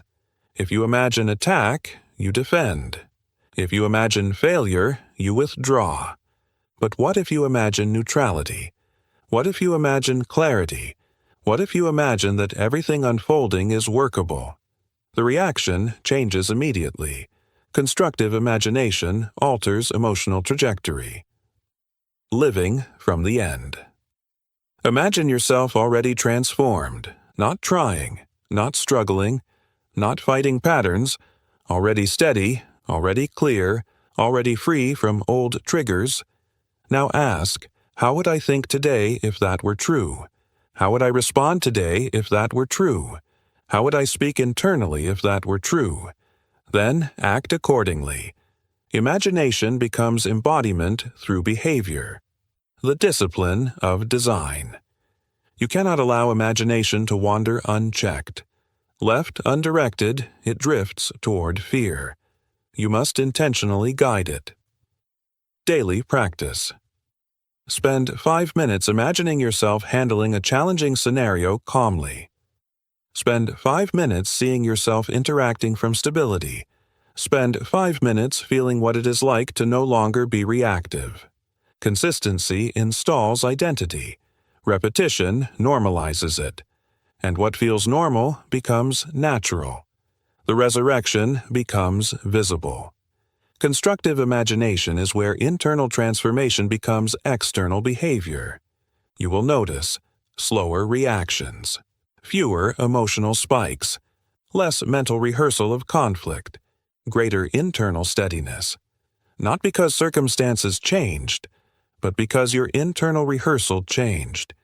If you imagine attack, you defend. If you imagine failure, you withdraw. But what if you imagine neutrality? What if you imagine clarity? What if you imagine that everything unfolding is workable? The reaction changes immediately. Constructive imagination alters emotional trajectory. Living from the end. Imagine yourself already transformed, not trying, not struggling, not fighting patterns, already steady, already clear, already free from old triggers. Now ask, how would I think today if that were true? How would I respond today if that were true? How would I speak internally if that were true? Then act accordingly. Imagination becomes embodiment through behavior. The discipline of design. You cannot allow imagination to wander unchecked. Left undirected, it drifts toward fear. You must intentionally guide it. Daily practice. Spend 5 minutes imagining yourself handling a challenging scenario calmly. Spend 5 minutes seeing yourself interacting from stability. Spend 5 minutes feeling what it is like to no longer be reactive. Consistency installs identity. Repetition normalizes it. And what feels normal becomes natural. The resurrection becomes visible. Constructive imagination is where internal transformation becomes external behavior. You will notice slower reactions, fewer emotional spikes, less mental rehearsal of conflict, greater internal steadiness. Not because circumstances changed, but because your internal rehearsal changed.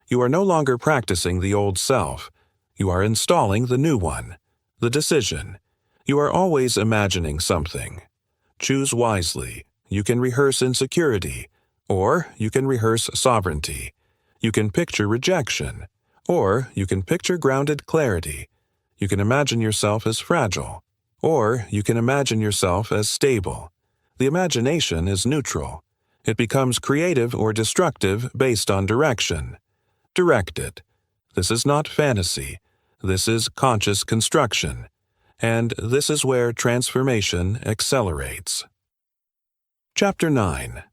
You are no longer practicing the old self. You are installing the new one, the decision. You are always imagining something. Choose wisely. You can rehearse insecurity, or you can rehearse sovereignty. You can picture rejection, or you can picture grounded clarity. You can imagine yourself as fragile, or you can imagine yourself as stable. The imagination is neutral. It becomes creative or destructive based on direction. Direct it. This is not fantasy. This is conscious construction. And this is where transformation accelerates. Chapter 9.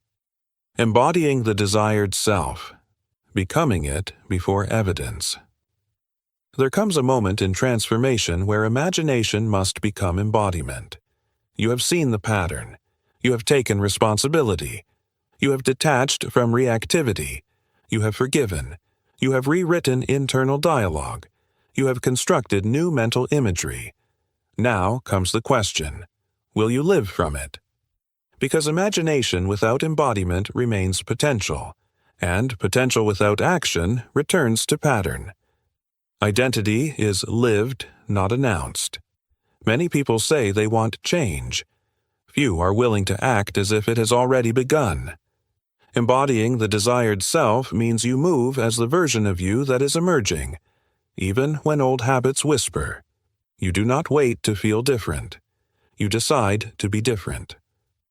Embodying the desired self. Becoming it before evidence. There comes a moment in transformation where imagination must become embodiment. You have seen the pattern. You have taken responsibility. You have detached from reactivity. You have forgiven. You have rewritten internal dialogue. You have constructed new mental imagery. Now comes the question, will you live from it? Because imagination without embodiment remains potential, and potential without action returns to pattern. Identity is lived, not announced. Many people say they want change. Few are willing to act as if it has already begun. Embodying the desired self means you move as the version of you that is emerging, even when old habits whisper. You do not wait to feel different. You decide to be different.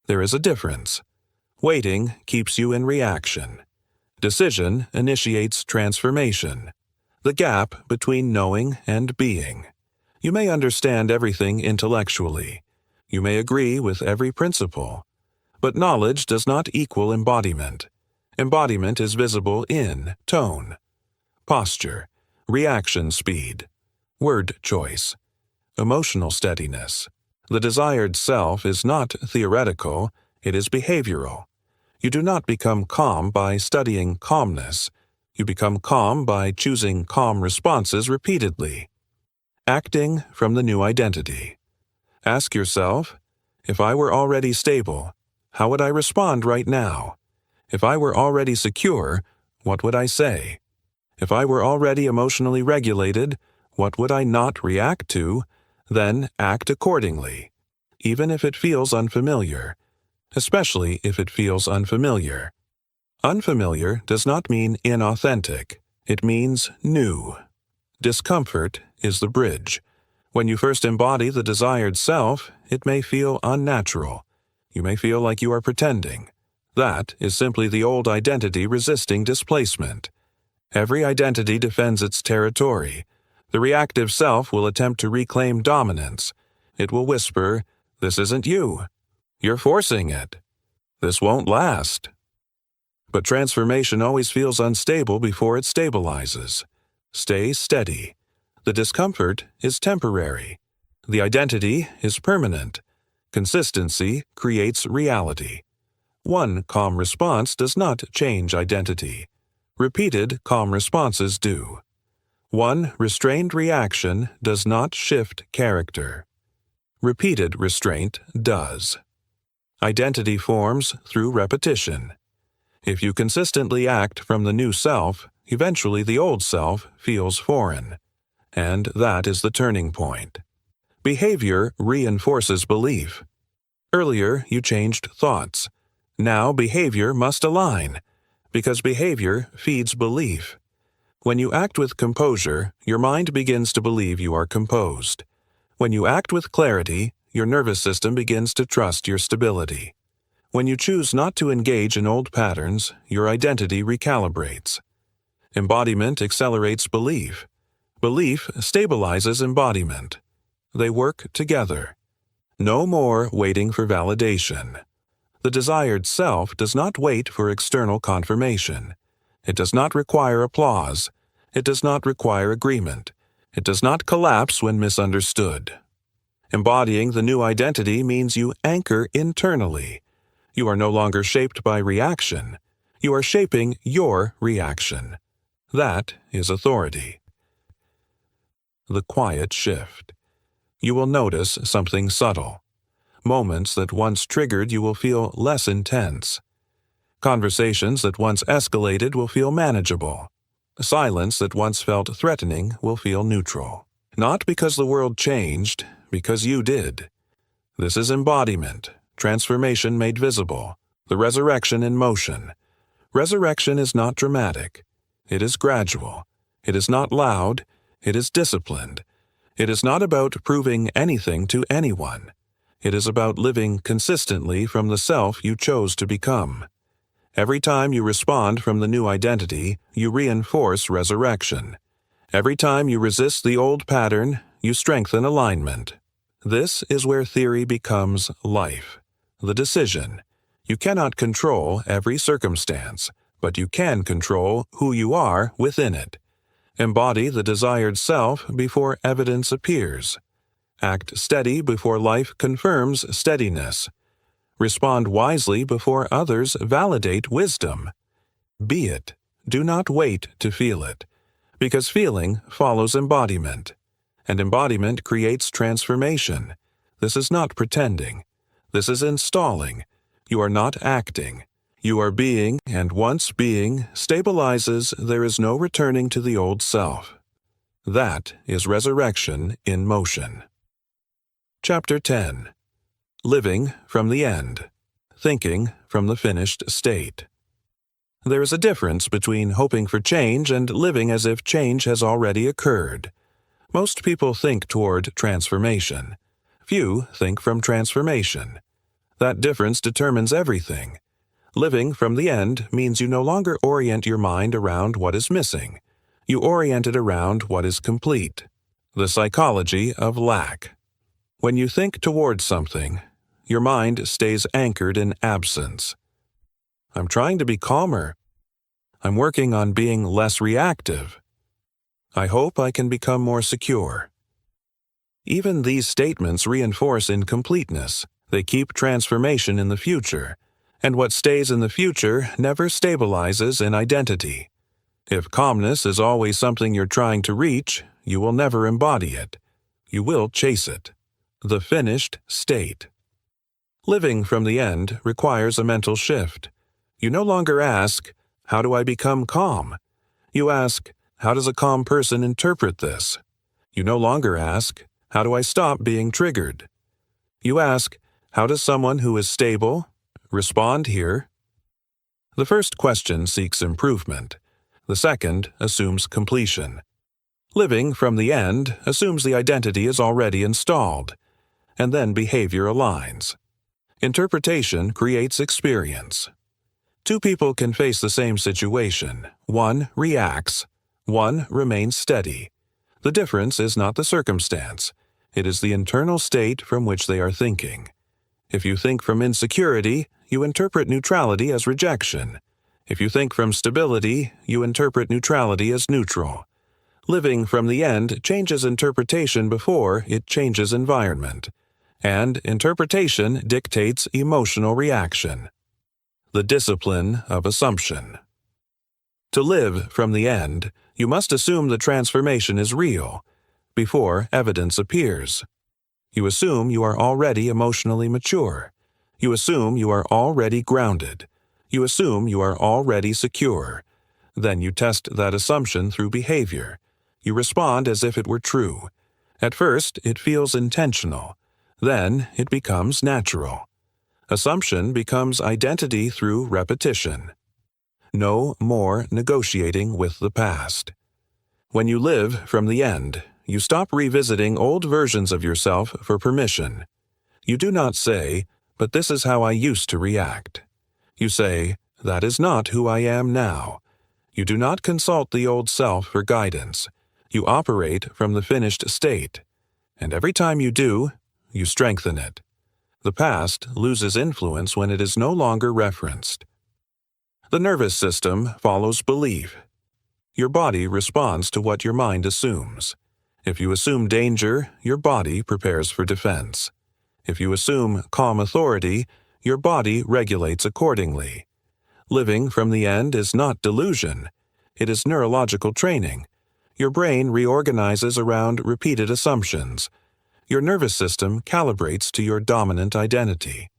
There is a difference. Waiting keeps you in reaction. Decision initiates transformation. The gap between knowing and being. You may understand everything intellectually. You may agree with every principle. But knowledge does not equal embodiment. Embodiment is visible in tone, posture, reaction speed, word choice, emotional steadiness. The desired self is not theoretical, it is behavioral. You do not become calm by studying calmness. You become calm by choosing calm responses repeatedly. Acting from the new identity. Ask yourself, if I were already stable, how would I respond right now? If I were already secure, what would I say? If I were already emotionally regulated, what would I not react to? Then act accordingly, even if it feels unfamiliar, especially if it feels unfamiliar. Unfamiliar does not mean inauthentic. It means new. Discomfort is the bridge. When you first embody the desired self, it may feel unnatural. You may feel like you are pretending. That is simply the old identity resisting displacement. Every identity defends its territory. The reactive self will attempt to reclaim dominance. It will whisper, "This isn't you. You're forcing it. This won't last." But transformation always feels unstable before it stabilizes. Stay steady. The discomfort is temporary. The identity is permanent. Consistency creates reality. One calm response does not change identity. Repeated calm responses do. One restrained reaction does not shift character. Repeated restraint does. Identity forms through repetition. If you consistently act from the new self, eventually the old self feels foreign. And that is the turning point. Behavior reinforces belief. Earlier, you changed thoughts. Now behavior must align, because behavior feeds belief. When you act with composure, your mind begins to believe you are composed. When you act with clarity, your nervous system begins to trust your stability. When you choose not to engage in old patterns, your identity recalibrates. Embodiment accelerates belief. Belief stabilizes embodiment. They work together. No more waiting for validation. The desired self does not wait for external confirmation. It does not require applause. It does not require agreement. It does not collapse when misunderstood. Embodying the new identity means you anchor internally. You are no longer shaped by reaction. You are shaping your reaction. That is authority. The quiet shift. You will notice something subtle. Moments that once triggered you will feel less intense. Conversations that once escalated will feel manageable. Silence that once felt threatening will feel neutral. Not because the world changed, because you did. This is embodiment, transformation made visible, the resurrection in motion. Resurrection is not dramatic. It is gradual. It is not loud. It is disciplined. It is not about proving anything to anyone. It is about living consistently from the self you chose to become. Every time you respond from the new identity, you reinforce resurrection. Every time you resist the old pattern, you strengthen alignment. This is where theory becomes life. The decision. You cannot control every circumstance, but you can control who you are within it. Embody the desired self before evidence appears. Act steady before life confirms steadiness. Respond wisely before others validate wisdom. Be it. Do not wait to feel it, because feeling follows embodiment, and embodiment creates transformation. This is not pretending. This is installing. You are not acting. You are being, and once being stabilizes, there is no returning to the old self. That is resurrection in motion. Chapter 10. Living from the end. Thinking from the finished state. There is a difference between hoping for change and living as if change has already occurred. Most people think toward transformation. few think from transformation. That difference determines everything. Living from the end means you no longer orient your mind around what is missing. You orient it around what is complete. The psychology of lack. When you think towards something, your mind stays anchored in absence. I'm trying to be calmer. I'm working on being less reactive. I hope I can become more secure. Even these statements reinforce incompleteness. They keep transformation in the future, and what stays in the future never stabilizes in identity. If calmness is always something you're trying to reach, you will never embody it. You will chase it. The finished state. Living from the end requires a mental shift. You no longer ask, "How do I become calm?" You ask, "How does a calm person interpret this?" You no longer ask, "How do I stop being triggered?" You ask, "How does someone who is stable respond here?" The first question seeks improvement. The second assumes completion. Living from the end assumes the identity is already installed, and then behavior aligns. Interpretation creates experience. Two people can face the same situation. One reacts, one remains steady. The difference is not the circumstance. It is the internal state from which they are thinking. If you think from insecurity, you interpret neutrality as rejection. If you think from stability, you interpret neutrality as neutral. Living from the end changes interpretation before it changes environment. And interpretation dictates emotional reaction. The discipline of assumption. To live from the end, you must assume the transformation is real before evidence appears. You assume you are already emotionally mature. You assume you are already grounded. You assume you are already secure. Then you test that assumption through behavior. You respond as if it were true. At first, it feels intentional. Then, it becomes natural. Assumption becomes identity through repetition. No more negotiating with the past. When you live from the end, you stop revisiting old versions of yourself for permission. You do not say, "But this is how I used to react." You say, "That is not who I am now." You do not consult the old self for guidance. You operate from the finished state. And every time you do, you strengthen it. The past loses influence when it is no longer referenced. The nervous system follows belief. Your body responds to what your mind assumes. If you assume danger, your body prepares for defense. If you assume calm authority, your body regulates accordingly. Living from the end is not delusion. It is neurological training. Your brain reorganizes around repeated assumptions. Your nervous system calibrates to your dominant identity.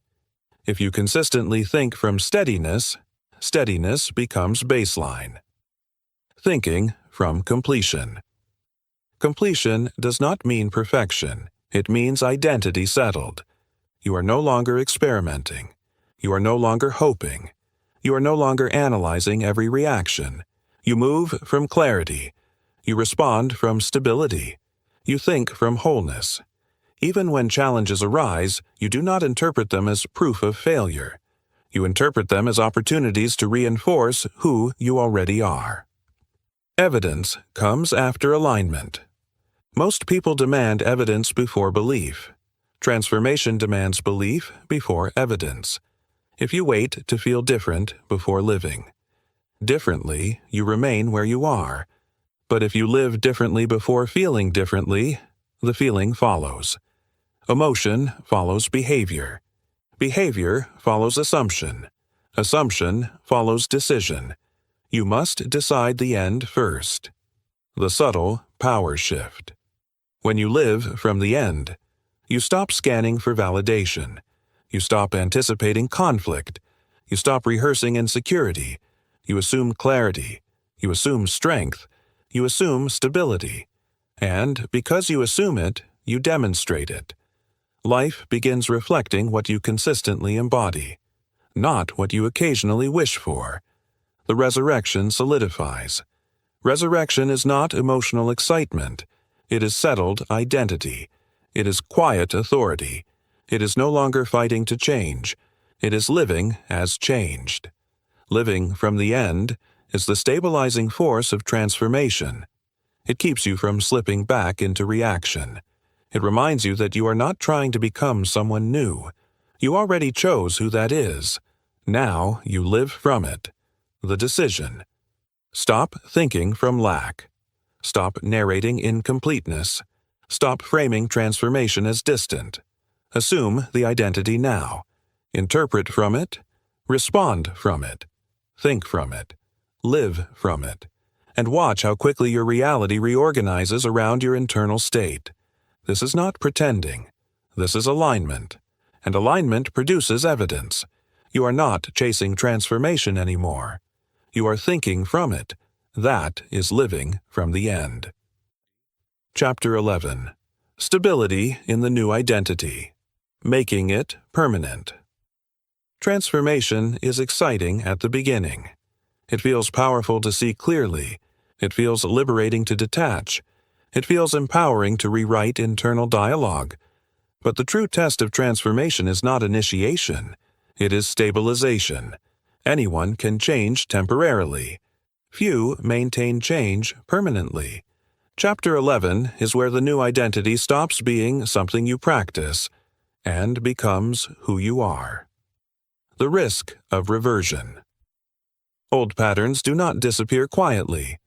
If you consistently think from steadiness, steadiness becomes baseline. Thinking from completion. Completion does not mean perfection. It means identity settled. You are no longer experimenting. You are no longer hoping. You are no longer analyzing every reaction. You move from clarity. You respond from stability. You think from wholeness. Even when challenges arise, you do not interpret them as proof of failure. You interpret them as opportunities to reinforce who you already are. Evidence comes after alignment. Most people demand evidence before belief. Transformation demands belief before evidence. If you wait to feel different before living differently, you remain where you are. But if you live differently before feeling differently, the feeling follows. Emotion follows behavior. Behavior follows assumption. Assumption follows decision. You must decide the end first. The subtle power shift. When you live from the end, you stop scanning for validation. You stop anticipating conflict. You stop rehearsing insecurity. You assume clarity. You assume strength. You assume stability. And because you assume it, you demonstrate it. Life begins reflecting what you consistently embody, not what you occasionally wish for. The resurrection solidifies. Resurrection is not emotional excitement. It is settled identity. It is quiet authority. It is no longer fighting to change. It is living as changed. Living from the end is the stabilizing force of transformation. It keeps you from slipping back into reaction. It reminds you that you are not trying to become someone new. You already chose who that is. Now you live from it. The decision. Stop thinking from lack. Stop narrating incompleteness. Stop framing transformation as distant. Assume the identity now. Interpret from it. Respond from it. Think from it. Live from it. And watch how quickly your reality reorganizes around your internal state. This is not pretending. This is alignment. And alignment produces evidence. You are not chasing transformation anymore. You are thinking from it. That is living from the end. Chapter 11. Stability in the new identity. Making it permanent. Transformation is exciting at the beginning. It feels powerful to see clearly. It feels liberating to detach. It feels empowering to rewrite internal dialogue. But the true test of transformation is not initiation. It is stabilization. Anyone can change temporarily. Few maintain change permanently. Chapter 11 is where the new identity stops being something you practice and becomes who you are. The risk of reversion. Old patterns do not disappear quietly.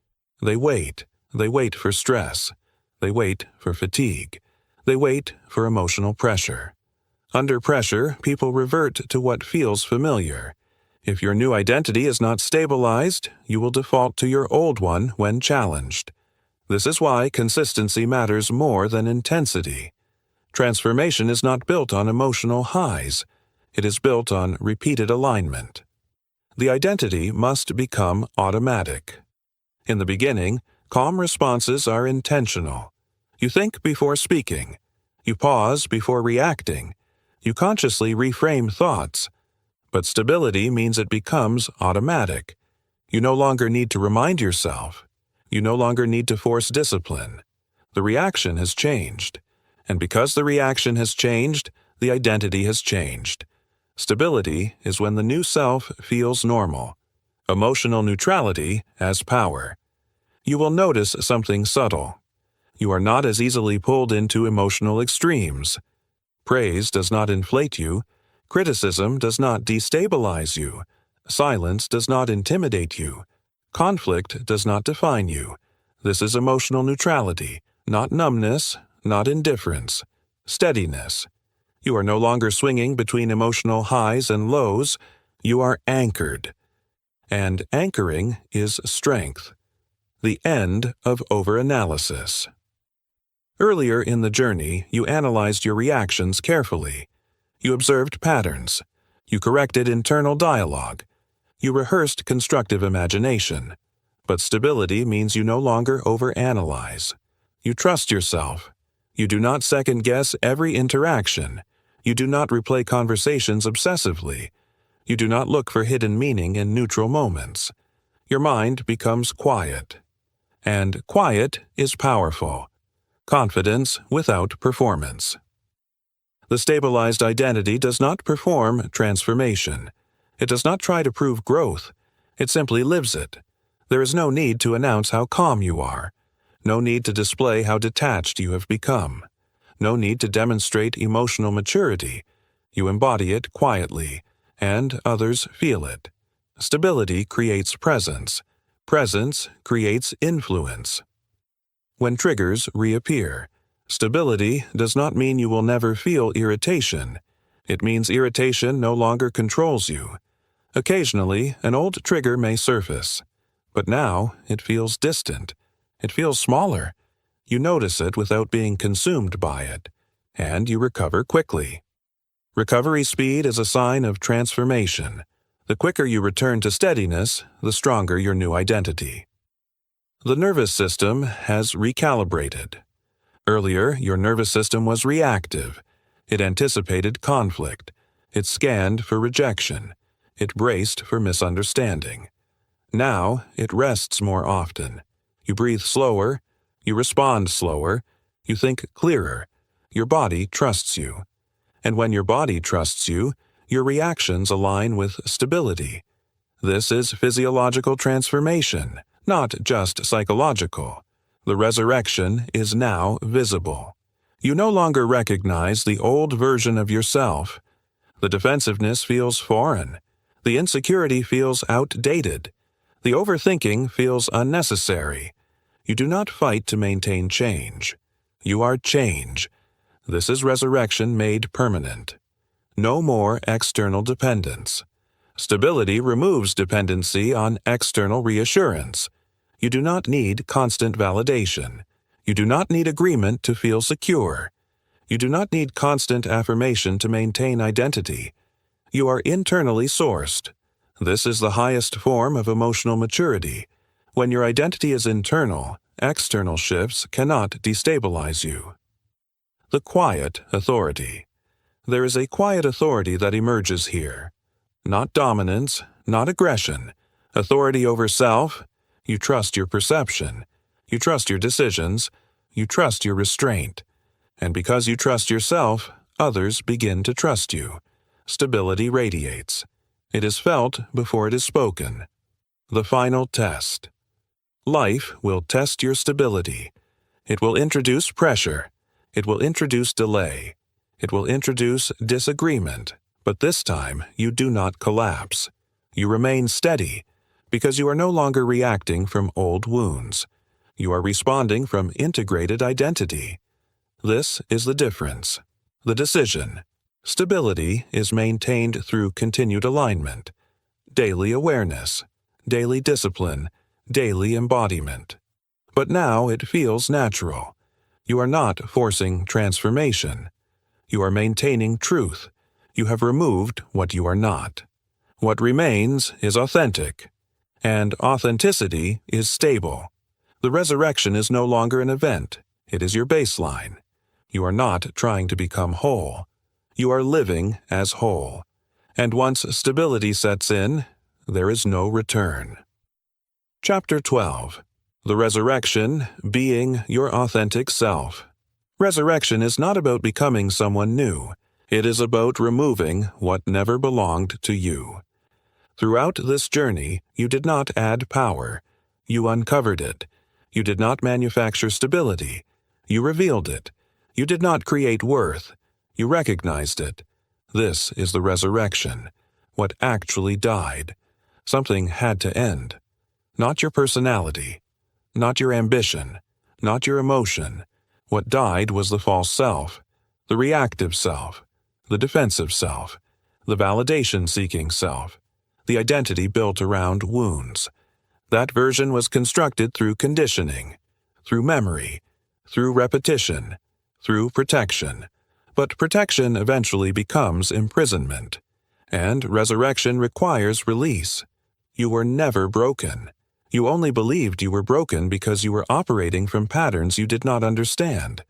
They wait. They wait for stress. They wait for fatigue. They wait for emotional pressure. Under pressure, people revert to what feels familiar. If your new identity is not stabilized, you will default to your old one when challenged. This is why consistency matters more than intensity. Transformation is not built on emotional highs. It is built on repeated alignment. The identity must become automatic. In the beginning, calm responses are intentional. You think before speaking. You pause before reacting. You consciously reframe thoughts. But stability means it becomes automatic. You no longer need to remind yourself. You no longer need to force discipline. The reaction has changed. And because the reaction has changed, the identity has changed. Stability is when the new self feels normal. Emotional neutrality as power. You will notice something subtle. You are not as easily pulled into emotional extremes. Praise does not inflate you. Criticism does not destabilize you. Silence does not intimidate you. Conflict does not define you. This is emotional neutrality, not numbness, not indifference. Steadiness. You are no longer swinging between emotional highs and lows. You are anchored. And anchoring is strength. The end of overanalysis. Earlier in the journey, you analyzed your reactions carefully. You observed patterns. You corrected internal dialogue. You rehearsed constructive imagination. But stability means you no longer overanalyze. You trust yourself. You do not second-guess every interaction. You do not replay conversations obsessively. You do not look for hidden meaning in neutral moments. Your mind becomes quiet. And quiet is powerful. Confidence without performance. The stabilized identity does not perform transformation. It does not try to prove growth. It simply lives it. There is no need to announce how calm you are. No need to display how detached you have become. No need to demonstrate emotional maturity. You embody it quietly, and others feel it. Stability creates presence. Presence creates influence. When triggers reappear, stability does not mean you will never feel irritation. It means irritation no longer controls you. Occasionally, an old trigger may surface, but now it feels distant. It feels smaller. You notice it without being consumed by it, and you recover quickly. Recovery speed is a sign of transformation. The quicker you return to steadiness, the stronger your new identity. The nervous system has recalibrated. Earlier, your nervous system was reactive. It anticipated conflict. It scanned for rejection. It braced for misunderstanding. Now, it rests more often. You breathe slower. You respond slower. You think clearer. your body trusts you. And when your body trusts you, your reactions align with stability. This is physiological transformation, not just psychological. The resurrection is now visible. You no longer recognize the old version of yourself. The defensiveness feels foreign. The insecurity feels outdated. The overthinking feels unnecessary. You do not fight to maintain change. You are change. This is resurrection made permanent. No more external dependence. Stability removes dependency on external reassurance. You do not need constant validation. You do not need agreement to feel secure. You do not need constant affirmation to maintain identity. You are internally sourced. This is the highest form of emotional maturity. When your identity is internal, external shifts cannot destabilize you. The quiet authority. There is a quiet authority that emerges here. Not dominance, not aggression. Authority over self. You trust your perception. You trust your decisions. You trust your restraint. And because you trust yourself, others begin to trust you. Stability radiates. It is felt before it is spoken. The final test. Life will test your stability. It will introduce pressure. It will introduce delay. It will introduce disagreement. But this time, you do not collapse. You remain steady, because you are no longer reacting from old wounds. You are responding from integrated identity. This is the difference. The decision. Stability is maintained through continued alignment, daily awareness, daily discipline, daily embodiment. But now it feels natural. You are not forcing transformation. You are maintaining truth. You have removed what you are not. What remains is authentic, and authenticity is stable. The resurrection is no longer an event. It is your baseline. You are not trying to become whole. You are living as whole. And once stability sets in, there is no return. Chapter 12. The Resurrection, Being Your Authentic Self. Resurrection is not about becoming someone new. It is about removing what never belonged to you. Throughout this journey, you did not add power. You uncovered it. You did not manufacture stability. You revealed it. You did not create worth. You recognized it. This is the resurrection. What actually died. Something had to end. Not your personality. Not your ambition. Not your emotion. What died was the false self, the reactive self, the defensive self, the validation-seeking self, the identity built around wounds. That version was constructed through conditioning, through memory, through repetition, through protection. But protection eventually becomes imprisonment, and resurrection requires release. You were never broken. You only believed you were broken because you were operating from patterns you did not understand.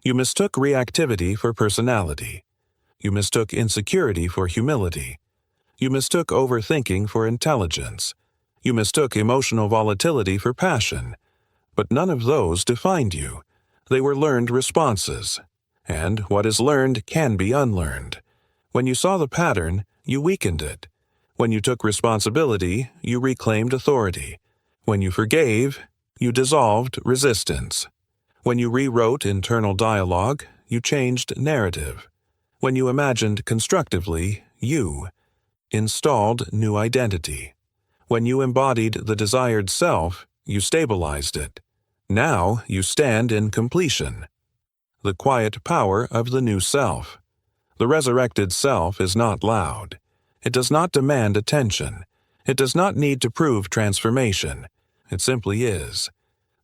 You mistook reactivity for personality. You mistook insecurity for humility. You mistook overthinking for intelligence. You mistook emotional volatility for passion. But none of those defined you. They were learned responses. And what is learned can be unlearned. When you saw the pattern, you weakened it. When you took responsibility, you reclaimed authority. When you forgave, you dissolved resistance. When you rewrote internal dialogue, you changed narrative. When you imagined constructively, you installed new identity. When you embodied the desired self, you stabilized it. Now you stand in completion. The quiet power of the new self. The resurrected self is not loud. It does not demand attention. It does not need to prove transformation. It simply is.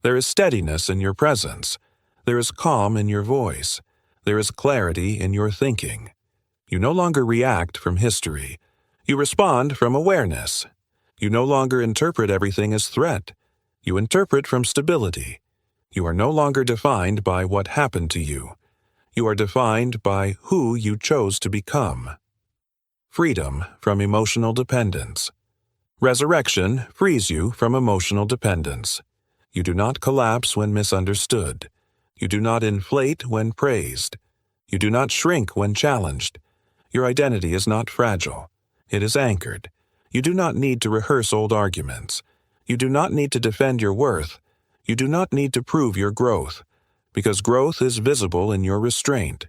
There is steadiness in your presence. There is calm in your voice. There is clarity in your thinking. You no longer react from history. You respond from awareness. You no longer interpret everything as threat. You interpret from stability. You are no longer defined by what happened to you. You are defined by who you chose to become. Freedom from emotional dependence. Resurrection frees you from emotional dependence. You do not collapse when misunderstood. You do not inflate when praised. You do not shrink when challenged. Your identity is not fragile. It is anchored. You do not need to rehearse old arguments. You do not need to defend your worth. You do not need to prove your growth, because growth is visible in your restraint.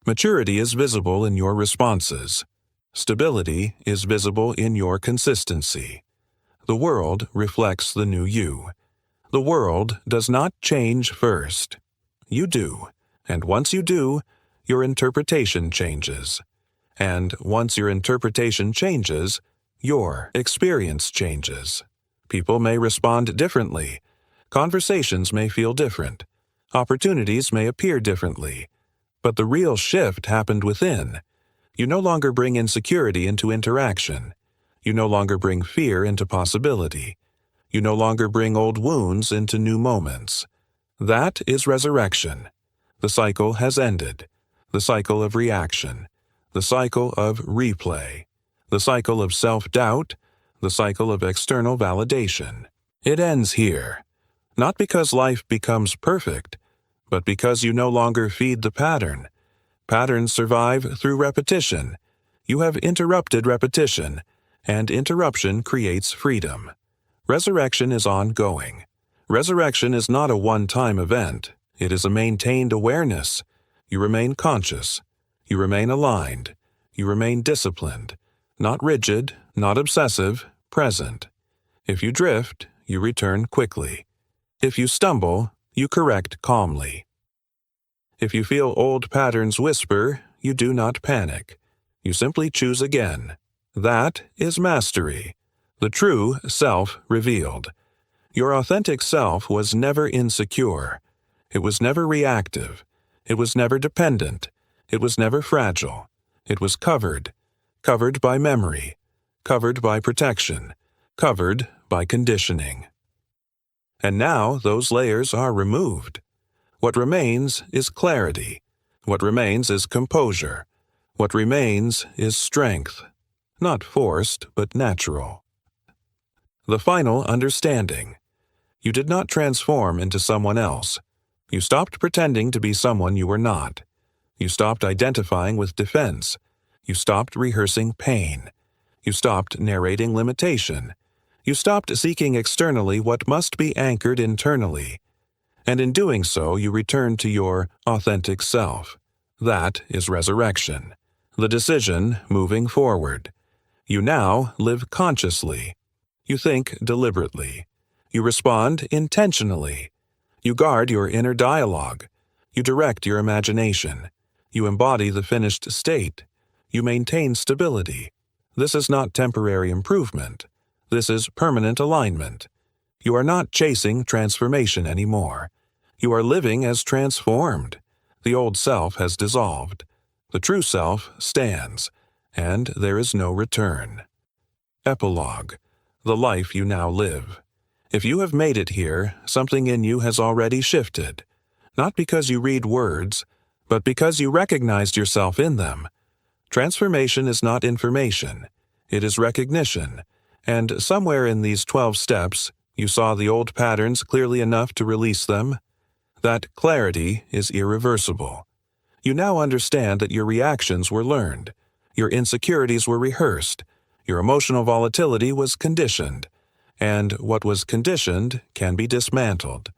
Maturity is visible in your responses. Stability is visible in your consistency. The world reflects the new you. The world does not change first. You do, and once you do, your interpretation changes. And once your interpretation changes, your experience changes. People may respond differently. Conversations may feel different. Opportunities may appear differently. But the real shift happened within. You no longer bring insecurity into interaction. You no longer bring fear into possibility. You no longer bring old wounds into new moments. That is resurrection. The cycle has ended. The cycle of reaction. The cycle of replay. The cycle of self-doubt. The cycle of external validation. It ends here. Not because life becomes perfect, but because you no longer feed the pattern. Patterns survive through repetition. You have interrupted repetition, and interruption creates freedom. Resurrection is ongoing. Resurrection is not a one-time event. It is a maintained awareness. You remain conscious. You remain aligned. You remain disciplined. Not rigid, not obsessive, present. If you drift, you return quickly. If you stumble, you correct calmly. If you feel old patterns whisper, you do not panic. You simply choose again. That is mastery. The true self revealed. Your authentic self was never insecure. It was never reactive. It was never dependent. It was never fragile. It was covered by memory, covered by protection, covered by conditioning. And now those layers are removed. What remains is clarity. What remains is composure. What remains is strength. Not forced, but natural. The final understanding. You did not transform into someone else. You stopped pretending to be someone you were not. You stopped identifying with defense. You stopped rehearsing pain. You stopped narrating limitation. You stopped seeking externally what must be anchored internally. And in doing so, you returned to your authentic self. That is resurrection. The decision moving forward. You now live consciously. You think deliberately. You respond intentionally. You guard your inner dialogue. You direct your imagination. You embody the finished state. You maintain stability. This is not temporary improvement. This is permanent alignment. You are not chasing transformation anymore. You are living as transformed. The old self has dissolved. The true self stands, and there is no return. Epilogue. The life you now live. If you have made it here, something in you has already shifted. Not because you read words, but because you recognized yourself in them. Transformation is not information. It is recognition. And somewhere in these 12 steps, you saw the old patterns clearly enough to release them. That clarity is irreversible. You now understand that your reactions were learned. Your insecurities were rehearsed. Your emotional volatility was conditioned. And what was conditioned can be dismantled.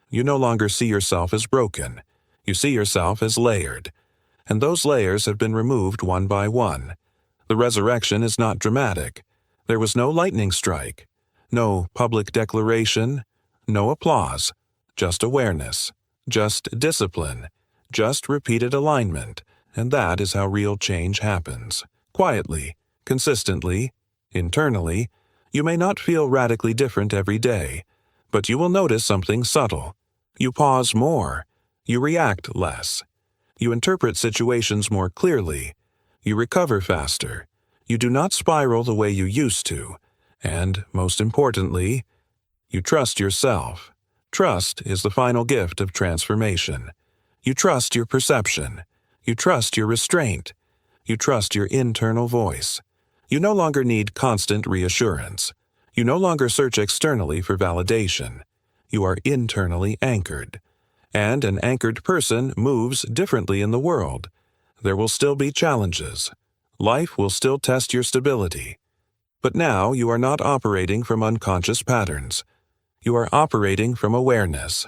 You no longer see yourself as broken. You see yourself as layered. And those layers have been removed one by one. The resurrection is not dramatic. There was no lightning strike, no public declaration, no applause, just awareness, just discipline, just repeated alignment, and that is how real change happens. Quietly, consistently, internally. You may not feel radically different every day, but you will notice something subtle. You pause more. You react less. You interpret situations more clearly. You recover faster. You do not spiral the way you used to. And, most importantly, you trust yourself. Trust is the final gift of transformation. You trust your perception. You trust your restraint. You trust your internal voice. You no longer need constant reassurance. You no longer search externally for validation. You are internally anchored. And an anchored person moves differently in the world. There will still be challenges. Life will still test your stability. But now you are not operating from unconscious patterns. You are operating from awareness.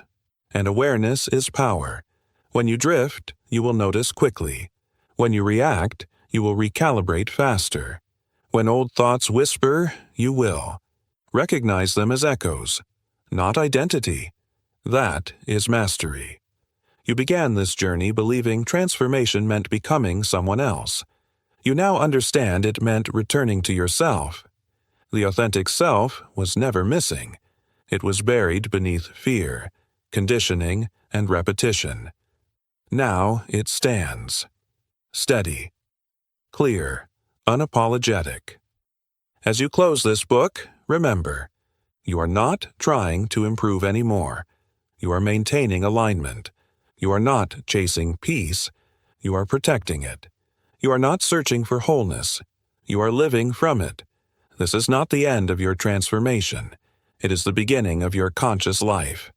And awareness is power. When you drift, you will notice quickly. When you react, you will recalibrate faster. When old thoughts whisper, you will. Recognize them as echoes, not identity. That is mastery. You began this journey believing transformation meant becoming someone else. You now understand it meant returning to yourself. The authentic self was never missing. It was buried beneath fear, conditioning, and repetition. Now it stands. Steady, clear, unapologetic. As you close this book, remember, you are not trying to improve anymore. You are maintaining alignment. You are not chasing peace. You are protecting it. You are not searching for wholeness. You are living from it. This is not the end of your transformation. It is the beginning of your conscious life.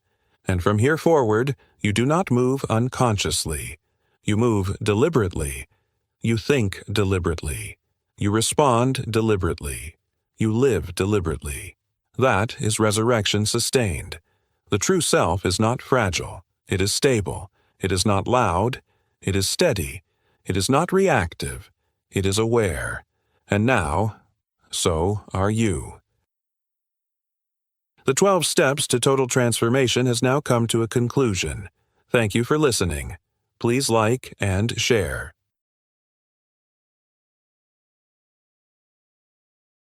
And from here forward, you do not move unconsciously. You move deliberately. You think deliberately. You respond deliberately. You live deliberately. That is resurrection sustained. The true self is not fragile. It is stable. It is not loud. It is steady. It is not reactive. It is aware. And now, so are you. The 12 Steps to Total Transformation has now come to a conclusion. Thank you for listening. Please like and share.